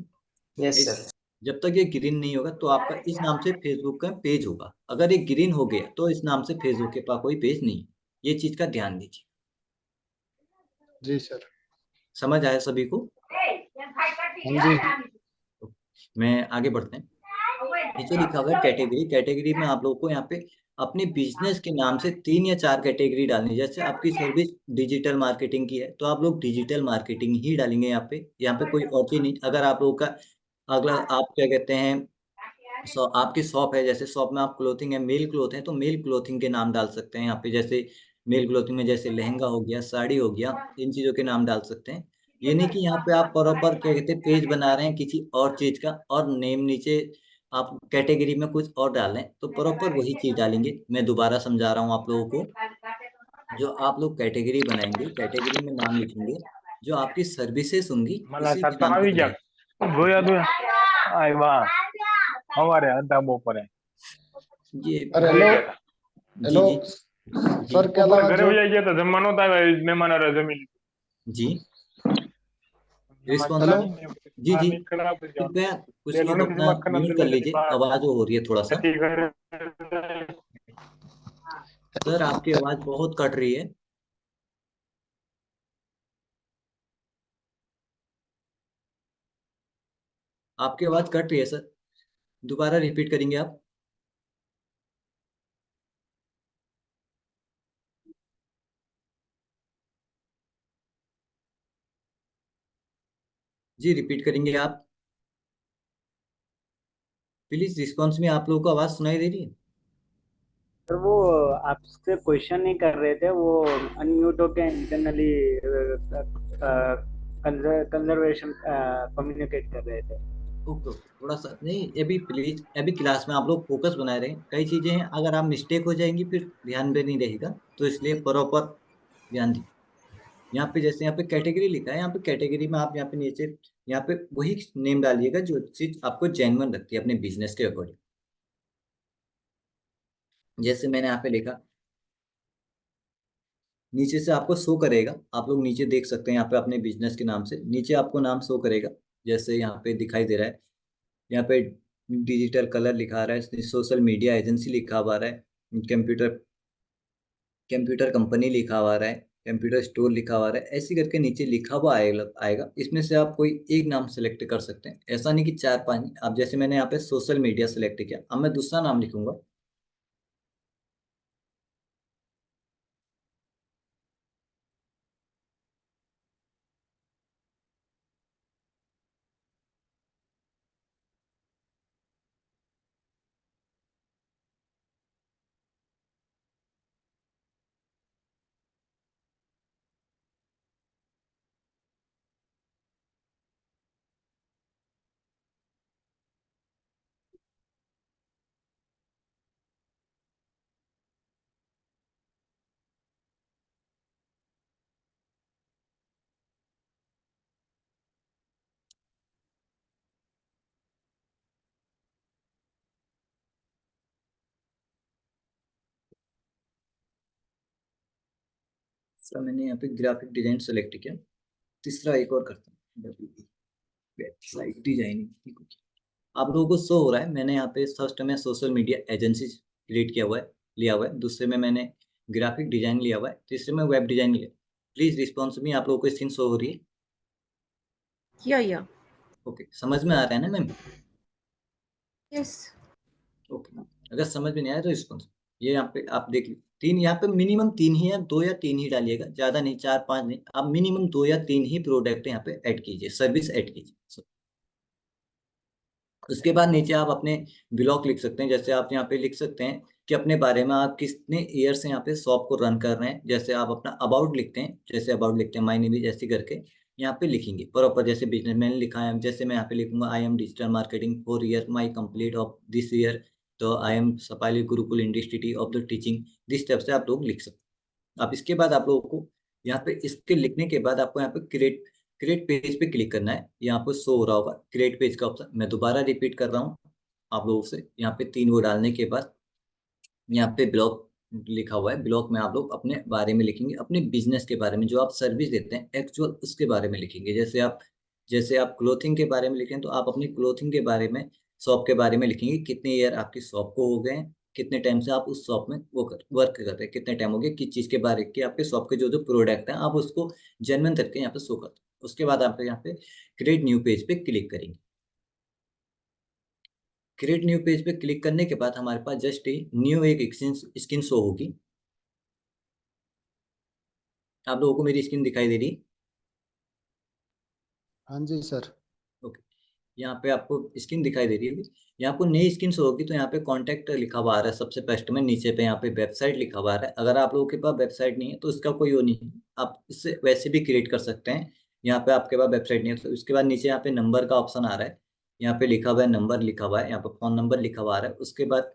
यस इस सर। जब तक ये ग्रीन नहीं होगा तो आपका इस नाम से फेसबुक का पेज होगा। अगर ये ग्रीन हो गया तो इस नाम से फेसबुक के पास कोई पेज नहीं है। ये चीज का ध्यान दीजिए। जी सर। समझ आया सभी को? हाँ जी। मैं आगे बढ़ते हैं। नीचे लिखा हुआ है कैटेगरी। कैटेगरी में आप लोगों को यहाँ पे अपने बिजनेस के नाम से 3 या 4 कैटेगरी डालनी है। जैसे आपकी सर्विस डिजिटल मार्केटिंग की है तो आप लोग डिजिटल मार्केटिंग ही डालेंगे यहाँ पे। यहाँ पे कोई और चीज नहीं। अगर आप लोगों का अगला आप क्या कहते हैं, आपकी शॉप है, जैसे शॉप में आप क्लोथिंग है, मेल क्लोथ है, तो मेल क्लोथिंग के नाम डाल सकते हैं यहाँ पे। जैसे मेल क्लोथिंग में जैसे लहंगा हो गया, साड़ी हो गया, इन चीजों के नाम डाल सकते हैं। ये नहीं कि यहाँ पे आप प्रॉपर क्या कहते हैं पेज बना रहे हैं किसी और चीज का और नेम नीचे आप कैटेगरी में कुछ और डाल रहे हैं, तो प्रॉपर वही चीज डालेंगे। मैं दोबारा समझा रहा हूँ आप लोगों को। जो आप लोग कैटेगरी बनाएंगे, कैटेगरी में नाम लिखेंगे, जो आपकी सर्विसेज होंगी मला उसी के सातवा नाम से આવી જા बनाएंगे। જોયા તું આય વાહ સવારે હતા બપોરે ये अरे જોઈ हेलो ગયા હતા जी हेलो जी जी सर क्या બપોરે लगा ઘરે जो વહી ગયા હતા જમવાનો તો આવ્યા મહેમાન હારે જમી जी લીધું નમાજ रिस्पॉन्स। हेलो પढ़ાવી ને પછી जी બહાર जी નીકળ્યા પછી જવાનું कृपया कुछ लोग બેલોને પછી अपना મક્ખન म्यूट અંદર कर લઈ જતી लीजिए, બહાર आवाज हो रही है थोड़ा सा। પછી ઘરે सर आपकी आवाज बहुत कट रही है। आपकी आवाज कट रही है सर, दोबारा रिपीट करेंगे आप? जी रिपीट करेंगे आप प्लीज? रिस्पॉन्स में आप लोगों को आवाज सुनाई दे रही है? सर वो आपसे क्वेश्चन नहीं कर रहे थे, वो अनम्यूट होके इंटरनली कंजर्वेशन कम्युनिकेट कर रहे थे। ओके ओके, थोड़ा सा नहीं, अभी प्लीज अभी क्लास में आप लोग फोकस बनाए रहें। कई चीजें हैं, अगर आप मिस्टेक हो जाएंगी फिर ध्यान में नहीं रहेगा, तो इसलिए प्रॉपर ध्यान दीजिए। यहाँ पे जैसे यहाँ पे कैटेगरी लिखा है, यहाँ पे कैटेगरी में आप यहाँ पे नीचे यहाँ पे वही नेम डालिएगा जो चीज आपको जेन्युइन लगती है अपने बिजनेस के अकॉर्डिंग। जैसे मैंने यहाँ पे लिखा, नीचे से आपको शो करेगा, आप लोग नीचे देख सकते हैं यहाँ पे अपने बिजनेस के नाम से नीचे आपको नाम शो करेगा। जैसे यहाँ पे दिखाई दे रहा है, यहाँ पे डिजिटल कलर लिखा रहा है, सोशल मीडिया एजेंसी लिखा हुआ रहा है, कंप्यूटर कंप्यूटर कंपनी लिखा हुआ रहा है, कंप्यूटर स्टोर लिखा हुआ रहा है, ऐसे करके नीचे लिखा हुआ आएगा। इसमें से आप कोई एक नाम सेलेक्ट कर सकते हैं। ऐसा नहीं कि 4-5। आप जैसे मैंने यहाँ पे सोशल मीडिया सेलेक्ट किया, अब मैं दूसरा नाम लिखूंगा। दूसरा मैंने यहाँ पे ग्राफिक डिजाइन सेलेक्ट किया। तीसरा एक और करता हूँ, वेबसाइट डिजाइनिंग। आप लोगों को शो हो रहा है, मैंने यहाँ पे फर्स्ट में सोशल मीडिया एजेंसी क्रिएट किया हुआ है, लिया हुआ है, दूसरे में मैंने ग्राफिक डिजाइन लिया हुआ है, तीसरे में वेब डिजाइन लिया। प्लीज रिस्पॉन्स में आप लोगों को स्क्रीन शो हो रही है? Yeah. ओके, समझ में आ रहा है ना मैम? Yes. ओके, अगर समझ में नहीं आया तो रिस्पॉन्स ये यहाँ पे आप देख लीजिए। तीन यहाँ पे मिनिमम तीन ही है, दो या तीन ही डालिएगा, ज्यादा नहीं, चार पांच नहीं, आप मिनिमम दो या तीन ही प्रोडक्ट यहाँ पे ऐड कीजिए, सर्विस ऐड कीजिए। उसके बाद नीचे आप अपने ब्लॉग लिख सकते हैं, जैसे आप यहाँ पे लिख सकते हैं कि अपने बारे में आप कितने ईयर से यहाँ पे शॉप को रन कर रहे हैं। जैसे आप अपना अबाउट लिखते हैं, जैसे अबाउट लिखते हैं माय नेम इज ऐसे करके यहाँ पे लिखेंगे प्रॉपर, जैसे बिजनेस मैंने लिखा है, जैसे मैं यहाँ पे लिखूंगा I am digital marketing 4 year my complete of this year, तो आई एम सपाली Gurukul industry of the teaching, this type से आप लोग लिख सकते हैं। आप इसके बाद आप लोगों को यहाँ पे इसके लिखने के बाद आपको यहाँ पे क्रिएट क्रिएट पेज पे क्लिक करना है। यहाँ पे शो हो रहा होगा क्रिएट पेज का ऑप्शन, मैं दोबारा रिपीट कर रहा हूँ आप लोगों से। यहाँ पे तीन वो डालने के बाद यहाँ पे ब्लॉग लिखा हुआ है, ब्लॉग में आप लोग अपने बारे में लिखेंगे, अपने बिजनेस के बारे में, जो आप सर्विस देते हैं एक्चुअल उसके बारे में लिखेंगे। जैसे आप क्लोथिंग के बारे में लिखें तो आप अपनी क्लोथिंग के बारे में, शॉप के बारे में लिखेंगे, कितने ईयर आपकी शॉप को हो गए हैं, कितने टाइम से आप उस शॉप में वर्क कर रहे हैं, कितने टाइम हो गया, किस चीज़ के बारे के आपके शॉप के जो जो प्रोडक्ट हैं आप उसको जेन्युइन करके यहाँ पे शो करते हैं। उसके बाद आप यहाँ पे क्रिएट न्यू पेज पे क्लिक करेंगे। क्रिएट न्यू पेज पे क्लिक करने के बाद हमारे पास जस्ट न्यू एक स्क्रीन शो होगी। आप लोगों को मेरी स्क्रीन दिखाई दे रही? हाँ जी सर। ओके, यहाँ पे आपको स्क्रीन दिखाई दे रही होगी। यहाँ आपको नई स्क्रीन शो होगी, तो यहाँ पे कॉन्टैक्ट लिखा हुआ आ रहा है सबसे फर्स्ट में, नीचे पे यहाँ पे वेबसाइट लिखा हुआ आ रहा है। अगर आप लोगों के पास वेबसाइट नहीं है तो इसका कोई वो नहीं है, आप इससे वैसे भी क्रिएट कर सकते हैं। यहाँ पे आपके पास वेबसाइट नहीं है तो उसके बाद नीचे यहाँ पे नंबर का ऑप्शन आ रहा है, यहाँ पे लिखा हुआ है नंबर, लिखा हुआ है यहाँ पे फोन नंबर लिखा हुआ आ रहा है। उसके बाद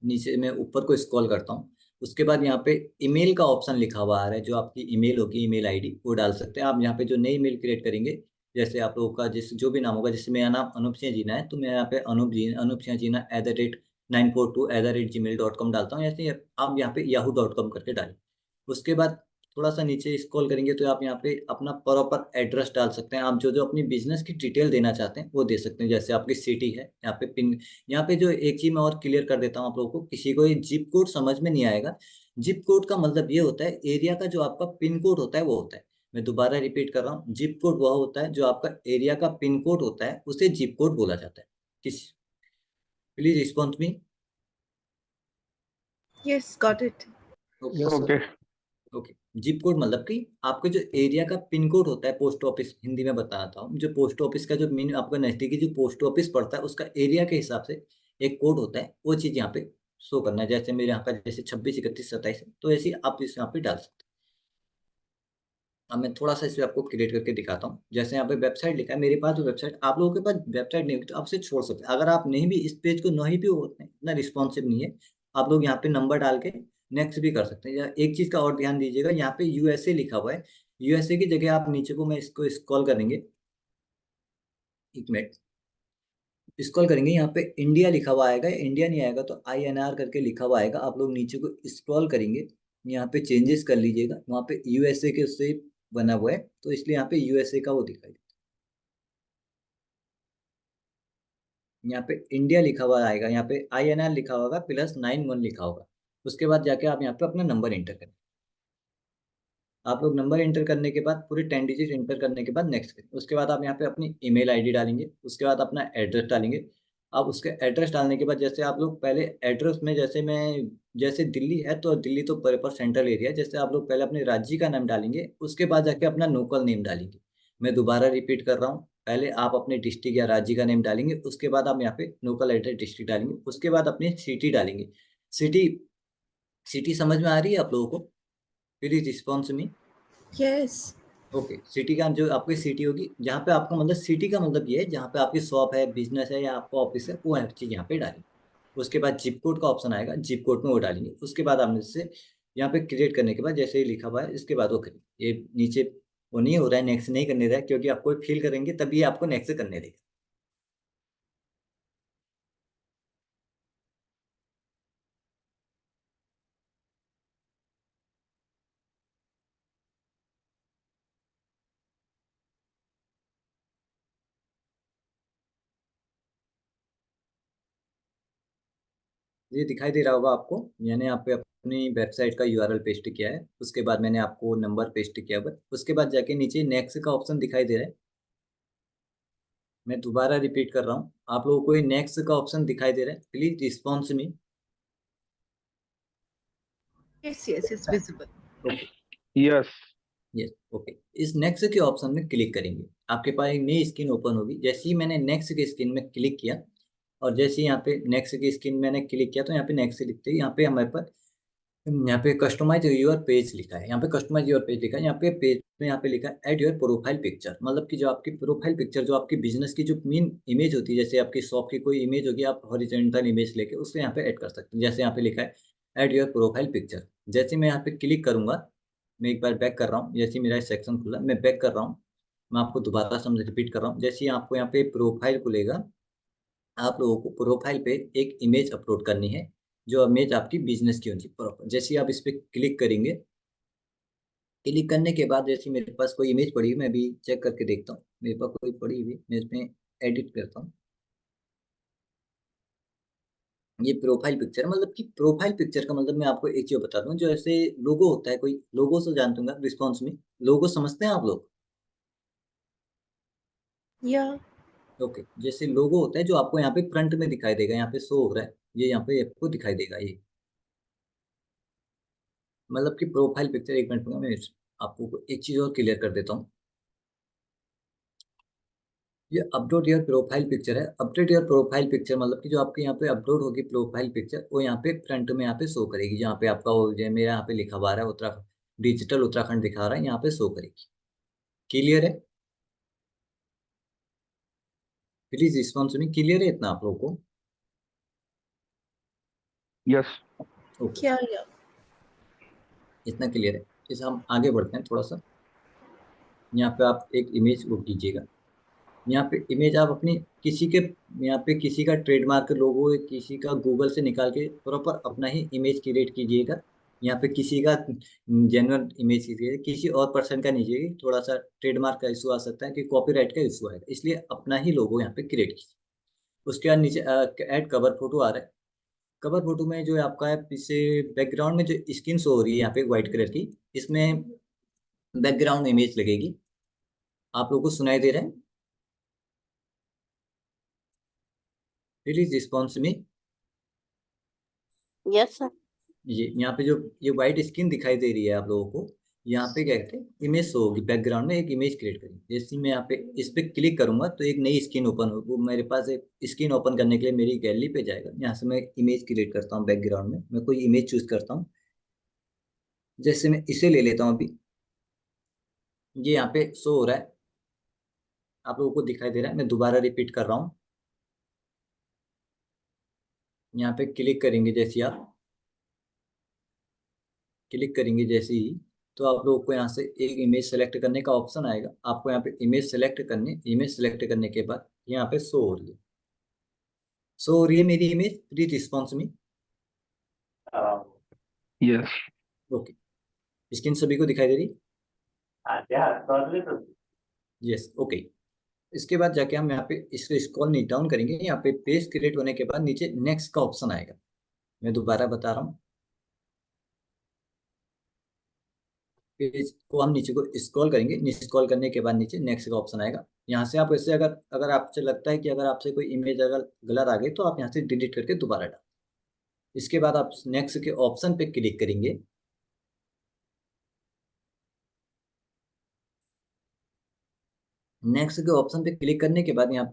नीचे मैं ऊपर को स्क्रॉल करता हूँ, उसके बाद यहाँ पे ईमेल का ऑप्शन लिखा हुआ आ रहा है, जो आपकी ईमेल होगी, ईमेल आईडी वो डाल सकते हैं आप। यहाँ पे जो नई ईमेल क्रिएट करेंगे, जैसे आप लोगों का जिस जो भी नाम होगा, जैसे मेरा नाम अनूप सिंह जीना है तो मैं यहाँ पे अनूप सिंह जीना @942@gmail.com डालता हूँ। ऐसे आप यहाँ पे yahoo.com करके डालें। उसके बाद थोड़ा सा नीचे स्क्रॉल करेंगे तो आप यहाँ पे अपना प्रॉपर एड्रेस डाल सकते हैं। आप जो जो अपनी बिजनेस की डिटेल देना चाहते हैं वो दे सकते हैं, जैसे आपकी सिटी है, यहाँ पे पिन, यहाँ पे जो एक चीज मैं और क्लियर कर देता हूँ आप लोगों को, किसी को ये जिप कोड समझ में नहीं आएगा। जिप कोड का मतलब ये होता है एरिया का जो आपका पिन कोड होता है वो होता है। मैं दोबारा रिपीट कर रहा हूँ, जिप कोड वह होता है जो आपका एरिया का पिन कोड होता है, उसे जिप कोड बोला जाता है। किस please response me. Yes, got it. Yes sir. Okay. Okay, zip code मतलब कि आपके जो एरिया का पिन कोड होता है, पोस्ट ऑफिस हिंदी में बताता हूँ, जो पोस्ट ऑफिस का जो मीन आपका नजदीकी जो पोस्ट ऑफिस पड़ता है उसका एरिया के हिसाब से एक कोड होता है, वो चीज यहाँ पे शो करना है। जैसे मेरे यहाँ का जैसे 26 31 27 है, तो ऐसे ही आप इस यहाँ पे डाल सकते हैं। अब मैं थोड़ा सा इसे आपको क्रिएट करके दिखाता हूँ। जैसे यहाँ पे वेबसाइट लिखा है, मेरे पास जो वेबसाइट, आप लोगों के पास वेबसाइट नहीं होगी तो आप इसे छोड़ सकते हैं। अगर आप नहीं भी इस पेज को नहीं भी होते हैं, इतना रिस्पॉन्सिव नहीं है, आप लोग यहाँ पे नंबर डाल के नेक्स्ट भी कर सकते हैं। या एक चीज का और ध्यान दीजिएगा, यहाँ पे यूएसए लिखा हुआ है, यूएसए की जगह आप नीचे को, मैं इसको स्क्रॉल करेंगे, एक मिनट, स्क्रॉल करेंगे, यहाँ पे इंडिया लिखा हुआ आएगा, इंडिया नहीं आएगा तो INR करके लिखा हुआ आएगा। आप लोग नीचे को स्क्रॉल करेंगे, यहाँ पे चेंजेस कर लीजिएगा, वहाँ पे यूएसए के उससे बना हुआ है तो इसलिए यहाँ पे यूएसए का वो दिखाई देता है। यहाँ पे इंडिया लिखा हुआ आएगा, यहाँ पे INR लिखा होगा +91 लिखा होगा। उसके बाद जाके आप यहाँ पे अपना नंबर एंटर करें। आप लोग नंबर एंटर करने के बाद पूरे 10 डिजिट एंटर करने के बाद नेक्स्ट करें। उसके बाद आप यहाँ पे अपनी ईमेल आईडी डालेंगे, उसके बाद अपना एड्रेस डालेंगे। आप उसके एड्रेस डालने के बाद जैसे आप लोग पहले एड्रेस में, जैसे दिल्ली है तो दिल्ली तो पर सेंट्रल एरिया, जैसे आप लोग पहले अपने राज्य का नाम डालेंगे, उसके बाद जाके अपना लोकल नेम डालेंगे। मैं दोबारा रिपीट कर रहा हूँ, पहले आप अपने डिस्ट्रिक्ट या राज्य का नेम डालेंगे, उसके बाद आप यहाँ पे लोकल एड्रेस डिस्ट्रिक्ट डालेंगे, उसके बाद अपनी सिटी डालेंगे। सिटी सिटी समझ में आ रही है आप लोगों को? Please response me. Yes. Okay, city का जो आपकी सिटी होगी, जहाँ पे आपका मतलब सिटी का मतलब ये है जहाँ पे आपकी शॉप है, बिजनेस है या आपका ऑफिस है, वो हर चीज़ यहाँ पे डालेंगे। उसके बाद जिप कोड का ऑप्शन आएगा, जिप कोड में वो डालेंगे। उसके बाद आपने से यहाँ पे क्रिएट करने के बाद जैसे ही लिखा हुआ है, इसके बाद वो करिए। ये नीचे वो नहीं हो रहा है, नेक्स्ट नहीं करने रहा है, क्योंकि आपको फील करेंगे तभी आपको नेक्स्ट करने देगा। ये दिखाई दे रहा होगा आपको। मैंने यहाँ पे अपनी वेबसाइट का यूआरएल पेस्ट किया है, उसके बाद मैंने आपको नंबर पेस्ट किया हुआ है, उसके बाद जाके नीचे नेक्स्ट का ऑप्शन दिखाई दे रहा है। मैं दोबारा रिपीट कर रहा हूँ, आप लोगों को ये नेक्स्ट का ऑप्शन दिखाई दे रहा है, please response me. Yes, yes, it's visible. Okay, yes. Yes, okay. इस नेक्स्ट के ऑप्शन में क्लिक करेंगे, आपके पास एक नई स्क्रीन ओपन होगी। जैसे ही मैंने नेक्स्ट की स्क्रीन में क्लिक किया, और जैसे ही यहाँ पे नेक्स्ट की स्क्रीन मैंने क्लिक किया, तो यहाँ पे नेक्स्ट लिखते ही यहाँ पे हमारे पास यहाँ पे कस्टमाइज योर पेज लिखा है। यहाँ पे कस्टमाइज योर पेज लिखा है, यहाँ पे पेज में यहाँ पे लिखा है ऐड योर प्रोफाइल पिक्चर। मतलब कि जो आपकी प्रोफाइल पिक्चर, जो आपकी बिजनेस की जो मेन इमेज होती है, जैसे आपकी शॉप की कोई इमेज होगी, आप हॉरिजॉन्टल इमेज लेके उससे यहाँ पे ऐड कर सकते हैं। जैसे यहाँ पे लिखा है ऐड योर प्रोफाइल पिक्चर। जैसे मैं यहाँ पे क्लिक करूंगा, मैं एक बार बैक कर रहा हूँ, जैसे मेरा सेक्शन खुला, मैं बैक कर रहा हूँ, मैं आपको दोबारा समझ रिपीट कर रहा हूँ। जैसे ही आपको यहाँ पे प्रोफाइल खुलेगा, आप लोगों को प्रोफाइल पे एक इमेज अपलोड करनी है, जो इमेज आपकी बिजनेस की होती है प्रॉपर। जैसे ही आप इस पर क्लिक करेंगे, क्लिक करने के बाद जैसे मेरे पास कोई इमेज पड़ी है, मैं अभी चेक करके देखता हूँ, मेरे पास कोई पड़ी हुई, मैं इसमें एडिट करता हूँ। ये प्रोफाइल पिक्चर, मतलब कि प्रोफाइल पिक्चर का मतलब मैं आपको एक चीज बता दूं, जो ऐसे लोगो होता है, कोई लोगो से जानते होंगे रिस्पॉन्स में, लोगो समझते हैं आप लोग? Yeah. ओके, जैसे लोगो होता है जो आपको यहाँ पे फ्रंट में दिखाई देगा, यहाँ पे शो हो रहा है, ये यहाँ पे आपको दिखाई देगा ये, मतलब कि प्रोफाइल पिक्चर। एक मिनट में मैं आपको एक चीज और क्लियर कर देता हूँ। ये अपलोड योर प्रोफाइल पिक्चर है। अपडेट योर प्रोफाइल पिक्चर मतलब कि जो आपके यहाँ पे अपलोड होगी प्रोफाइल पिक्चर, वो यहाँ पे फ्रंट में यहाँ पे शो करेगी, जहाँ पे आपका वो जो मेरा यहाँ पे लिखा हुआ है उत्तराखंड, डिजिटल उत्तराखंड दिखा रहा है, यहाँ पे शो करेगी। क्लियर है? प्लीज रिस्पॉन्स सुनिए, क्लियर है इतना आप लोगों को? यस। ओके, क्या या इतना क्लियर है। इस हम आगे बढ़ते हैं थोड़ा सा। यहाँ पे आप एक इमेज वो कीजिएगा, यहाँ पे इमेज आप अपनी किसी के, यहाँ पे किसी का ट्रेडमार्क लोगो, किसी का गूगल से निकाल के प्रॉपर अपना ही इमेज क्रिएट कीजिएगा। यहाँ पे किसी का जेन्युइन इमेज कीजिएगा, किसी और पर्सन का नहीं कीजिएगा। थोड़ा सा ट्रेडमार्क का इशू आ सकता है कि कॉपीराइट का इशू आएगा, इसलिए अपना ही लोगो यहाँ पे क्रिएट कीजिए। उसके बाद नीचे ऐड कवर फोटो आ रहा है। कवर फोटो में जो है आपका है पीछे बैकग्राउंड में जो स्क्रीन शो हो रही है यहाँ पे व्हाइट कलर की, इसमें बैकग्राउंड इमेज लगेगी। आप लोगों को सुनाई दे रहा है? प्लीज रिस्पॉन्स में। Yes sir. ये यहाँ पे जो ये व्हाइट स्क्रीन दिखाई दे रही है आप लोगों को, यहाँ पे क्या कहते हैं, इमेज शो होगी, बैकग्राउंड में एक इमेज क्रिएट करेंगे। जैसे मैं यहाँ पे इस पे क्लिक करूंगा तो एक नई स्क्रीन ओपन हो, वो मेरे पास एक स्क्रीन ओपन करने के लिए मेरी गैलरी पे जाएगा। यहाँ से मैं इमेज क्रिएट करता हूँ, बैकग्राउंड में मैं कोई इमेज चूज करता हूँ। जैसे मैं इसे ले लेता हूँ अभी, ये यहाँ पे शो हो रहा है, आप लोगों को दिखाई दे रहा है। मैं दोबारा रिपीट कर रहा हूँ, यहाँ पे क्लिक करेंगे, जैसे आप क्लिक करेंगे जैसे ही, तो आप लोगों को यहाँ से एक इमेज सेलेक्ट करने का ऑप्शन आएगा। आपको यहाँ पे इमेज सेलेक्ट करनी, इमेज सेलेक्ट करने के बाद यहाँ पे शो हो रही है, शो हो रही है मेरी image. Please response me. Yes. Okay, screen सभी को दिखाई दे रही? Yes, okay. इसके बाद जाके हम यहाँ पे इसको स्क्रॉल नीचे डाउन करेंगे, यहाँ पे पेज क्रिएट होने के बाद नीचे नेक्स्ट का ऑप्शन आएगा। मैं दोबारा बता रहा हूँ, पेज को हम नीचे को स्क्रॉल करेंगे, नीचे स्क्रॉल करने के बाद नीचे नेक्स्ट का ऑप्शन आएगा। यहाँ से आप ऐसे अगर अगर आपसे लगता है कि अगर आपसे कोई इमेज अगर गलत आ गई, तो आप यहाँ से डिलीट करके दोबारा डाल। इसके बाद आप नेक्स्ट के ऑप्शन पे क्लिक करेंगे। नेक्स्ट के ऑप्शन पे क्लिक करने के बाद यहाँ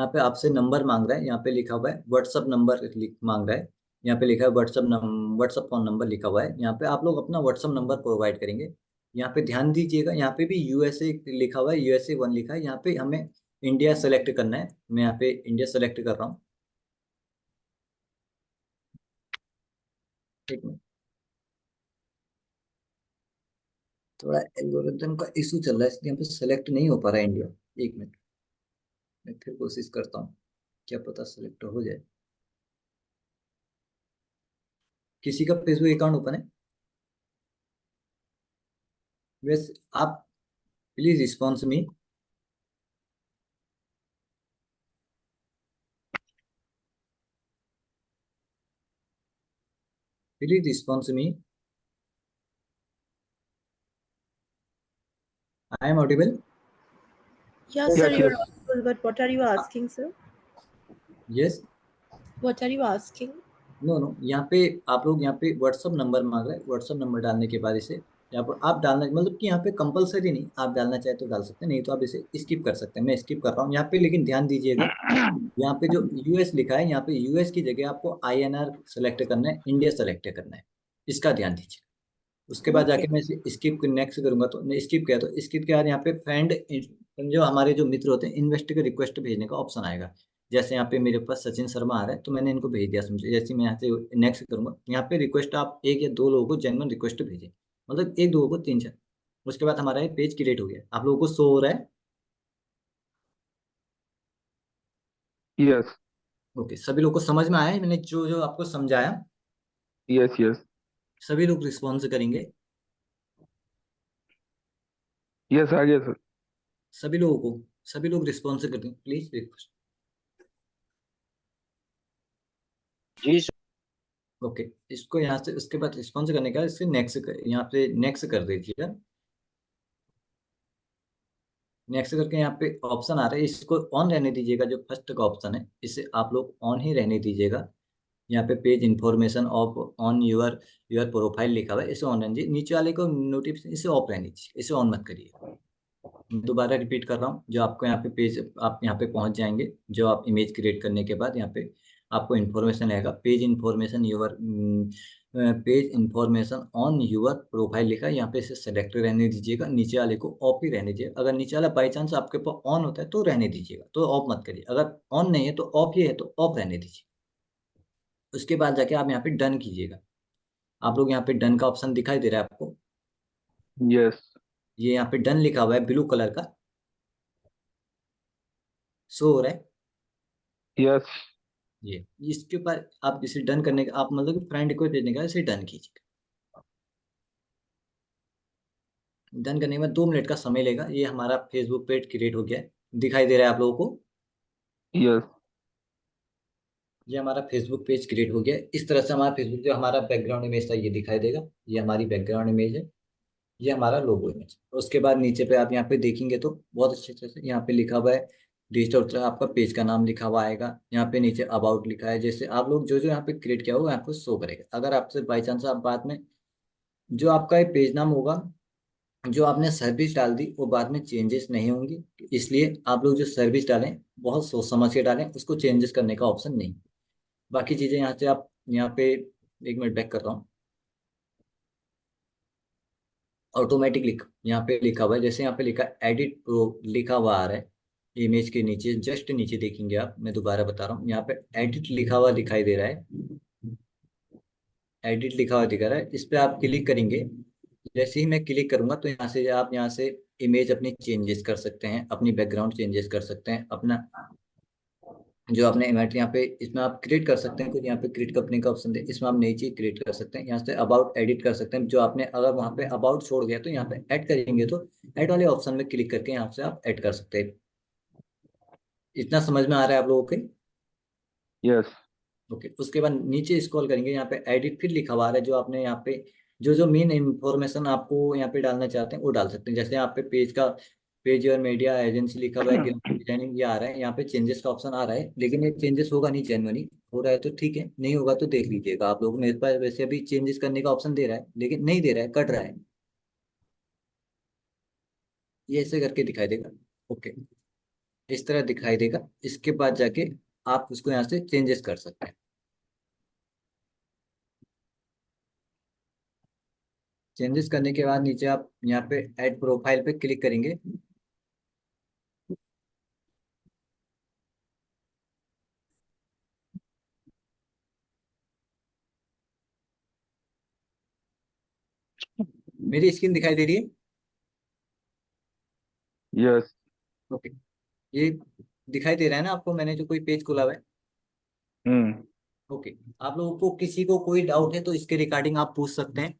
पे आपसे नंबर मांग रहा है, यहाँ पे लिखा हुआ है व्हाट्सअप नंबर मांग रहा है। यहाँ पे लिखा है व्हाट्सअप फोन नंबर लिखा हुआ है। यहाँ पे आप लोग अपना व्हाट्सअप नंबर प्रोवाइड करेंगे। यहाँ पे ध्यान दीजिएगा, यहाँ पे भी यूएसए लिखा हुआ है, USA 1 लिखा है। यहाँ पे हमें इंडिया सेलेक्ट करना है, मैं यहाँ पे इंडिया सेलेक्ट कर रहा हूँ। ठीक है, थोड़ा एल्गोरिथम का इशू चल रहा है, इसलिए यहाँ पे सेलेक्ट नहीं हो पा रहा है इंडिया। एक मिनट, मैं फिर कोशिश करता हूँ, क्या पता सेलेक्ट हो जाए। किसी का फेसबुक अकाउंट ओपन है? वैसे आप please response me. Please respond to me. I am audible? Yeah, Yes, sir, Yes, you're yes. audible, but what are you asking, sir? Yes. What are you asking? No, यहाँ पे आप लोग यहाँ पे WhatsApp number मांग रहे हैं। WhatsApp number डालने के बाद इसे यहाँ पर आप डालना, मतलब कि यहाँ पे कंपलसरी नहीं, आप डालना चाहे तो डाल सकते हैं, नहीं तो आप इसे स्किप कर सकते हैं। मैं स्किप कर रहा हूँ यहाँ पे, लेकिन ध्यान दीजिएगा यहाँ पे जो यूएस लिखा है, यहाँ पे यूएस की जगह आपको आईएनआर सेलेक्ट करना है, इंडिया सेलेक्ट करना है, इसका ध्यान दीजिए। उसके बाद जाके Okay. मैं इसे स्किप नेक्स्ट करूंगा, तो मैं स्किप किया, तो स्किप के बाद यहाँ पे फ्रेंड, जो हमारे जो मित्र होते हैं, इन्वेस्ट के रिक्वेस्ट भेजने का ऑप्शन आएगा। जैसे यहाँ पे मेरे पास सचिन शर्मा आ रहा है, तो मैंने इनको भेज दिया समझे। जैसे मैं यहाँ से नेक्स्ट करूंगा, यहाँ पे रिक्वेस्ट आप एक या दो लोगों को जेन्युइन रिक्वेस्ट भेजें, मतलब एक दो को तीन चार। उसके बाद हमारा ये पेज क्रिएट हो गया, आप लोगों को शो हो रहा है। यस, ओके, सभी लोग को समझ में आया है मैंने जो जो आपको समझाया? यस, यस, सभी लोग रिस्पॉन्स करेंगे? यस, आगे सर। सभी लोगों को, सभी लोग रिस्पॉन्स करेंगे प्लीज रिक्वेस्ट। जी सर। ओके, इसको यहाँ से उसके बाद रिस्पॉन्स करने का इसे नेक्स्ट यहाँ पे नेक्स्ट कर दीजिएगा। नेक्स्ट करके यहाँ पे ऑप्शन आ रहा है, इसको ऑन रहने दीजिएगा। जो फर्स्ट का ऑप्शन है इसे आप लोग ऑन ही रहने दीजिएगा। यहाँ पे page information of on your your profile लिखा हुआ है, इसे ऑन रहने दीजिए। नीचे वाले को नोटिफिकेशन इसे ऑफ रहने दीजिए, इसे ऑन मत करिए। मैं दोबारा रिपीट कर रहा हूँ, जो आपको यहाँ पे पेज, आप यहाँ पे पहुंच जाएंगे, जो आप इमेज क्रिएट करने के बाद यहाँ पे आपको इन्फॉर्मेशन आएगा, page information your page information on your profile लिखा है, यहाँ पे इसे सेलेक्ट रहने दीजिएगा। नीचे वाले को ऑफ ही रहने दीजिए। अगर नीचे वाला बाई चांस आपके पास ऑन होता है तो रहने दीजिएगा, तो ऑफ मत करिए। अगर ऑन नहीं है तो ऑफ ही है तो ऑफ रहने दीजिए। उसके बाद जाके आप यहाँ पे डन कीजिएगा। आप लोग यहाँ पे डन का ऑप्शन दिखाई दे रहा है आपको? यस, ये यहाँ पे डन लिखा हुआ है ब्लू कलर का, शो हो रहा है। यस, ये इसके ऊपर आप इसे डन करने का, आप मतलब कि फ्रेंड को भेजने का, इसे डन कीजिए। डन करने के बाद 2 मिनट का समय लेगा। ये हमारा फेसबुक पेज क्रिएट हो गया है, दिखाई दे रहा है आप लोगों को? यस, ये हमारा फेसबुक पेज क्रिएट हो गया है। इस तरह से हमारा फेसबुक, जो हमारा बैकग्राउंड इमेज था ये दिखाई देगा। ये हमारी बैकग्राउंड इमेज है, ये हमारा लोगो इमेज। उसके बाद नीचे पे आप यहाँ पे देखेंगे तो बहुत अच्छे तरह से यहाँ पे लिखा हुआ है डिजिटल, आपका पेज का नाम लिखा हुआ आएगा। यहाँ पे नीचे अबाउट लिखा है। जैसे आप लोग जो जो यहाँ पे क्रिएट किया होगा आपको शो करेगा। अगर आपसे बाई चांस आप बाद में, जो आपका ये पेज नाम होगा, जो आपने सर्विस डाल दी, वो बाद में चेंजेस नहीं होंगी। इसलिए आप लोग जो सर्विस डालें बहुत सोच समझ के डालें, उसको चेंजेस करने का ऑप्शन नहीं। बाकी चीज़ें यहाँ से आप यहाँ पे, 1 मिनट बैक कर रहा हूँ, ऑटोमेटिक लिख यहाँ पे लिखा हुआ है। जैसे यहाँ पे लिखा एडिट प्रो लिखा हुआ आ रहा है इमेज के नीचे, जस्ट नीचे देखेंगे आप। मैं दोबारा बता रहा हूँ, यहाँ पे एडिट लिखा हुआ दिखाई दे रहा है। एडिट लिखा हुआ दिखा रहा है, इस पे आप क्लिक करेंगे। जैसे ही मैं क्लिक करूंगा तो यहाँ से आप यहाँ से इमेज अपनी चेंजेस कर सकते हैं, अपनी बैकग्राउंड चेंजेस कर सकते हैं, अपना जो आपने इमेज यहाँ पे, इसमें आप क्रिएट कर सकते हैं कुछ। यहाँ पे क्रिएट कंपनी का ऑप्शन है, इसमें आप नई चीज क्रिएट कर सकते हैं। यहाँ से अबाउट एडिट कर सकते हैं। जो आपने अगर वहाँ पे अबाउट छोड़ दिया तो यहाँ पे ऐड करेंगे, तो ऐड वाले ऑप्शन में क्लिक करके यहाँ से आप ऐड कर सकते हैं। इतना समझ में आ रहा है आप लोगों के? यस, ओके, उसके बाद नीचे स्क्रॉल करेंगे, यहाँ पे एडिट फिर लिखा हुआ है। जो आपने यहाँ पे जो जो मेन इंफॉर्मेशन आपको यहाँ पे डालना चाहते हैं वो डाल सकते हैं। जैसे यहाँ पे पेज का, पेज और मीडिया एजेंसी लिखा हुआ है, ग्राफिक डिजाइनिंग ये आ रहा है। यहाँ पे चेंजेस का ऑप्शन आ रहा है, लेकिन ये चेंजेस होगा नहीं जनवरी। हो रहा है तो ठीक है, नहीं होगा तो देख लीजिएगा आप लोग। मेरे पास वैसे अभी चेंजेस करने का ऑप्शन दे रहा है, लेकिन नहीं दे रहा है, कट रहा है। ये ऐसे करके दिखाई देगा। ओके, इस तरह दिखाई देगा। इसके बाद जाके आप उसको यहाँ से चेंजेस कर सकते हैं। चेंजेस करने के बाद नीचे आप यहाँ पे ऐड प्रोफाइल पे क्लिक करेंगे। मेरी स्क्रीन दिखाई दे रही है? यस, ओके, ये दिखाई दे रहा है ना आपको, मैंने जो कोई पेज खोला हुआ है? हम्म, ओके, आप लोगों को किसी को कोई डाउट है तो इसके रिगार्डिंग आप पूछ सकते हैं।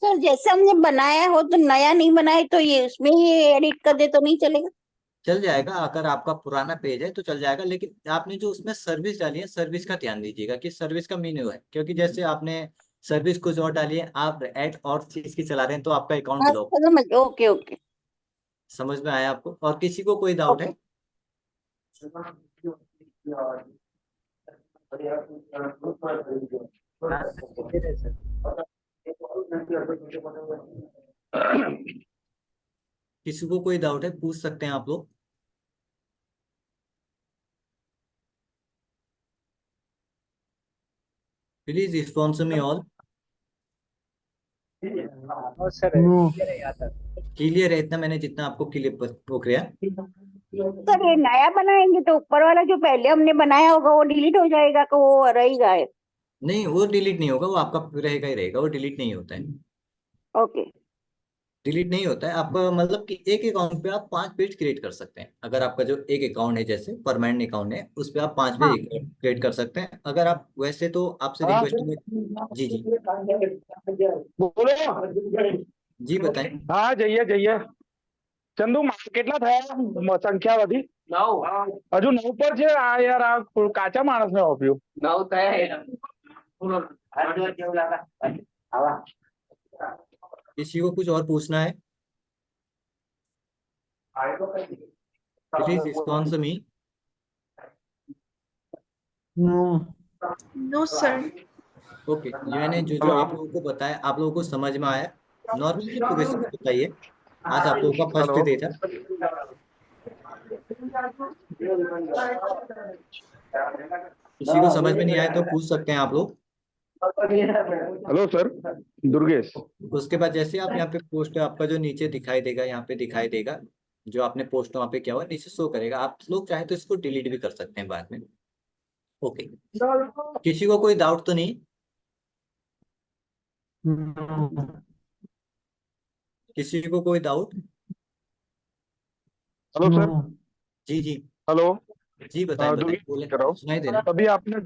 सर जैसे हमने बनाया हो तो नया नहीं बनाए तो ये उसमें ही एडिट कर दे तो नहीं चलेगा? चल जाएगा, अगर आपका पुराना पेज है तो चल जाएगा, लेकिन आपने जो उसमें सर्विस डाली है, सर्विस का ध्यान दीजिएगा कि सर्विस का मीन्यू है, क्योंकि जैसे आपने सर्विस कुछ और डाली है, आप ऐड और चीज की चला रहे हैं तो आपका अकाउंट हाँ ब्लॉक। समझ, ओके ओके समझ में आया आपको? और किसी को कोई डाउट है? ओके। क्लियर है सर। किसी को कोई डाउट है, पूछ सकते हैं आप लोग। Please response me all. No sir, clear है यहाँ तक। क्लियर है इतना मैंने जितना आपको क्लियर हो गया। सर ये नया बनाएंगे तो ऊपर वाला जो पहले हमने बनाया होगा वो डिलीट हो जाएगा कि वो रहेगा है? नहीं, वो डिलीट नहीं होगा, वो आपका रहेगा ही रहेगा, वो डिलीट नहीं होता है। ओके डिलीट नहीं होता है आपका, मतलब कि एक अकाउंट पे आप 5 पेज क्रिएट कर सकते हैं। अगर आपका जो एक अकाउंट है, जैसे परमानेंट अकाउंट है, उस पे आप 5 पेज हाँ क्रिएट कर सकते हैं। अगर आप वैसे तो आपसे हाँ रिक्वेस्ट में। जी जी। बोलो। जी बताएं। हाँ जइए जइए ચંદુ કેટલા થયા સંખ્યાવાદી 9 હજુ 9 પર છે આ યાર આ કાચા માણસને આપ્યું 9 થયા किसी को कुछ और पूछना है? Please response me. No, sir. Okay, ये मैंने जो जो आप लोगों को बताया, आप लोगों को समझ में आया? नॉर्मल से प्रोग्रेसिव बताइए। आज आप लोगों का फर्स्ट हेलो डे था। किसी को समझ में नहीं आया तो पूछ सकते हैं आप लोग। हेलो सर दुर्गेश उसके बाद जैसे आप यहाँ पे पोस्ट, आपका जो नीचे दिखाई देगा, यहाँ पे दिखाई देगा जो आपने पोस्ट वहाँ पे किया हुआ, नीचे शो करेगा। आप लोग चाहे तो इसको डिलीट भी कर सकते हैं बाद में। ओके, किसी को कोई डाउट तो नहीं? किसी को कोई डाउट? हेलो सर जी जी। हेलो जी बताएं बताएं, दुर्गेश बोले, कर रहा हूँ सुनाई दे रहा है। अभी आपने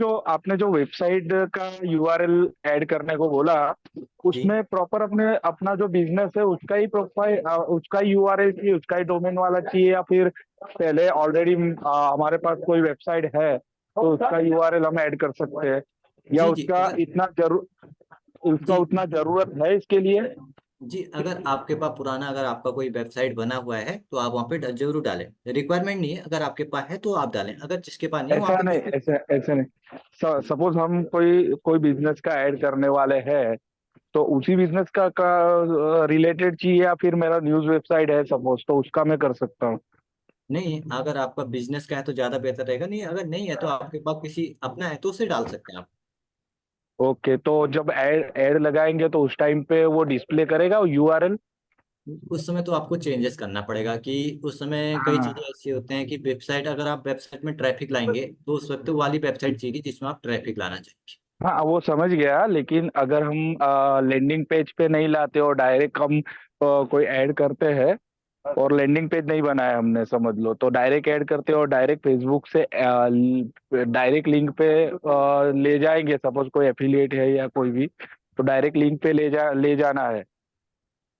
जो वेबसाइट का यूआरएल ऐड करने को बोला जी उसमें प्रॉपर अपना जो बिजनेस है उसका ही प्रोफाइल उसका यूआरएल चाहिए उसका ही डोमेन वाला चाहिए या फिर पहले ऑलरेडी हमारे पास कोई वेबसाइट है तो उसका यूआरएल हम ऐड कर सकते हैं या जी जी। उसका अगर उसका जी उतना जरूरत है इसके लिए जी, अगर आपके पास पुराना, अगर आपका कोई वेबसाइट बना हुआ है तो आप वहाँ पे जरूर डालें। रिक्वायरमेंट नहीं है, अगर आपके पास है तो आप डालें, अगर जिसके पास नहीं है वहाँ ऐसा पे नहीं कुछ। ऐसे नहीं सपोज हम कोई बिजनेस का ऐड करने वाले हैं तो उसी बिजनेस का रिलेटेड चाहिए या फिर मेरा न्यूज वेबसाइट है सपोज तो उसका मैं कर सकता हूँ नहीं, अगर आपका बिजनेस का है तो ज्यादा बेहतर रहेगा। नहीं, अगर नहीं है तो आपके पास किसी अपना है तो उसे डाल सकते हैं आप। ओके तो जब ऐड लगाएंगे तो उस टाइम पे वो डिस्प्ले करेगा यूआरएल उस समय तो आपको चेंजेस करना पड़ेगा कि उस समय कई चीजें हाँ ऐसी होते हैं कि वेबसाइट, अगर आप वेबसाइट में ट्रैफिक लाएंगे तो उस वक्त वो वाली वेबसाइट चाहिए जिसमें आप ट्रैफिक लाना चाहेंगे। हाँ वो समझ गया लेकिन अगर हम लैंडिंग पेज पे नहीं लाते और डायरेक्ट हम कोई ऐड करते हैं और लैंडिंग पेज नहीं बनाया हमने समझ लो तो डायरेक्ट ऐड करते हैं और डायरेक्ट फेसबुक से डायरेक्ट लिंक पे ले जाएंगे सपोज कोई एफिलिएट है या कोई भी तो डायरेक्ट लिंक पे ले जाना है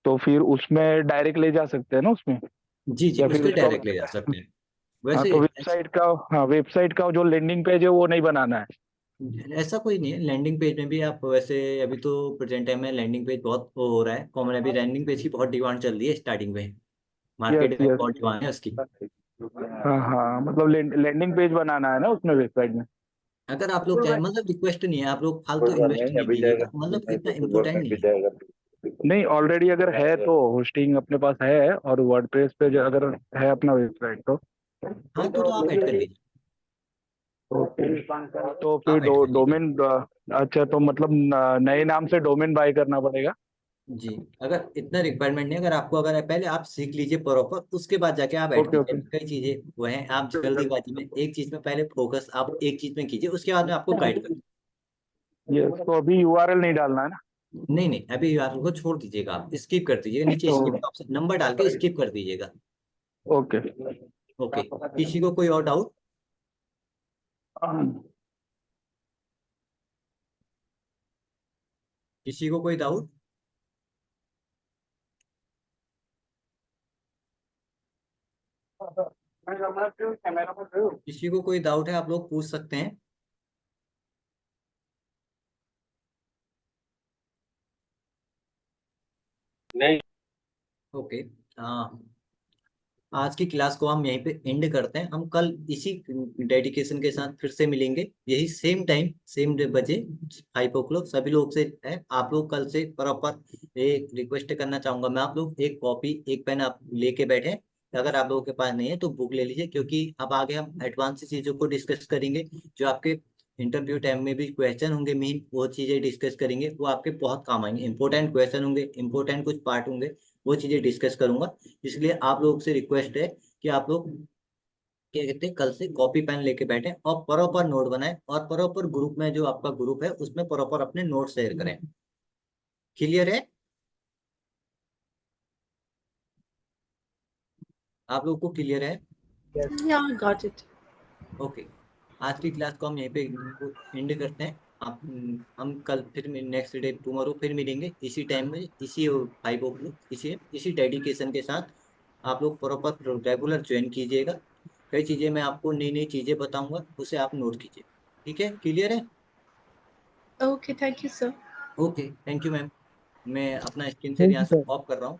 तो फिर उसमें डायरेक्ट ले जा सकते हैं ना उसमें जी जी, या उस फिर पर उसका डायरेक्ट ले जा सकते हैं। हाँ वैसे तो वेबसाइट का जो लैंडिंग पेज है वो नहीं बनाना है ऐसा कोई नहीं है। लैंडिंग पेज में भी आप वैसे, अभी तो प्रेजेंट टाइम में लैंडिंग पेज बहुत वो हो रहा है कॉमन। अभी लैंडिंग पेज की बहुत डिमांड चल रही है स्टार्टिंग में, यस मार्केट में यस बहुत डिमांड है उसकी। हाँ हाँ मतलब लैंडिंग पेज बनाना है ना उसमें वेबसाइट में अगर आप लोग चाहे, मतलब रिक्वेस्ट नहीं है, आप लोग फालतू इन्वेस्ट नहीं कीजिएगा, मतलब इतना इम्पोर्टेंट नहीं है। नहीं ऑलरेडी अगर है तो होस्टिंग अपने पास है और वर्डप्रेस पे अगर है अपना वेबसाइट तो हाँ तो आप ऐड कर लीजिए। ओके तो फिर आप ऐड कर लीजिए। डोमेन अच्छा तो मतलब नए नाम से डोमेन बाय करना पड़ेगा जी, अगर इतना रिक्वायरमेंट नहीं, अगर आपको, अगर पहले आप सीख लीजिए प्रॉपर, उसके बाद जाके आप ऐड ओके कीजिए। ओके कई चीजें वो हैं, आप जल्दीबाजी में एक चीज में पहले फोकस आप एक चीज में कीजिए, उसके बाद में आपको गाइड कर। ये तो अभी यूआरएल नहीं डालना है ना नहीं नहीं, अभी यार को छोड़ दीजिएगा, आप स्किप कर दीजिएगा, नीचे स्किप का ऑप्शन नंबर डाल के स्किप कर दीजिएगा। ओके ओके, किसी को कोई और डाउट? किसी को कोई डाउट? किसी को कोई डाउट है आप लोग पूछ सकते हैं। नहीं। ओके, हाँ, आज की क्लास को हम यहीं पे एंड करते हैं। हम कल इसी डेडिकेशन के साथ फिर से मिलेंगे, यही सेम टाइम सेम बजे 5 o'clock। सभी लोग से है, आप लोग कल से प्रॉपर एक रिक्वेस्ट करना चाहूंगा मैं, आप लोग एक कॉपी एक पेन आप लेके बैठे। अगर आप लोगों के पास नहीं है तो बुक ले लीजिए, क्योंकि अब आगे हम एडवांस चीजों को डिस्कस करेंगे। जो आपके इंटरव्यू टाइम में भी क्वेश्चन होंगे, मेन वो चीजें डिस्कस करेंगे, वो आपके बहुत काम आएंगे। इंपॉर्टेंट क्वेश्चन होंगे, इंपॉर्टेंट कुछ पार्ट होंगे, वो चीजें डिस्कस करूंगा। इसलिए आप लोगों से रिक्वेस्ट है कि आप लोग क्या कहते हैं, कल से कॉपी पेन लेके बैठे और प्रॉपर नोट बनाएं, और प्रॉपर ग्रुप में जो आपका ग्रुप है उसमें प्रॉपर अपने नोट शेयर करें। क्लियर है आप लोग को? क्लियर है? Yeah, got it. ओके, आज की क्लास को हम यहीं पे एंड करते हैं। आप हम कल फिर नेक्स्ट डे टुमारो फिर मिलेंगे इसी टाइम में, इसी 5 o'clock, इसी डेडिकेशन के साथ। आप लोग प्रॉपर रेगुलर ज्वाइन कीजिएगा। कई चीज़ें मैं आपको नई नई चीज़ें बताऊंगा, उसे आप नोट कीजिए। ठीक है, क्लियर है? Okay, thank you, sir. Okay, thank you ma'am. मैं अपना स्क्रीन शेयर थैंक यहाँ यू से सर। ऑफ कर रहा हूँ।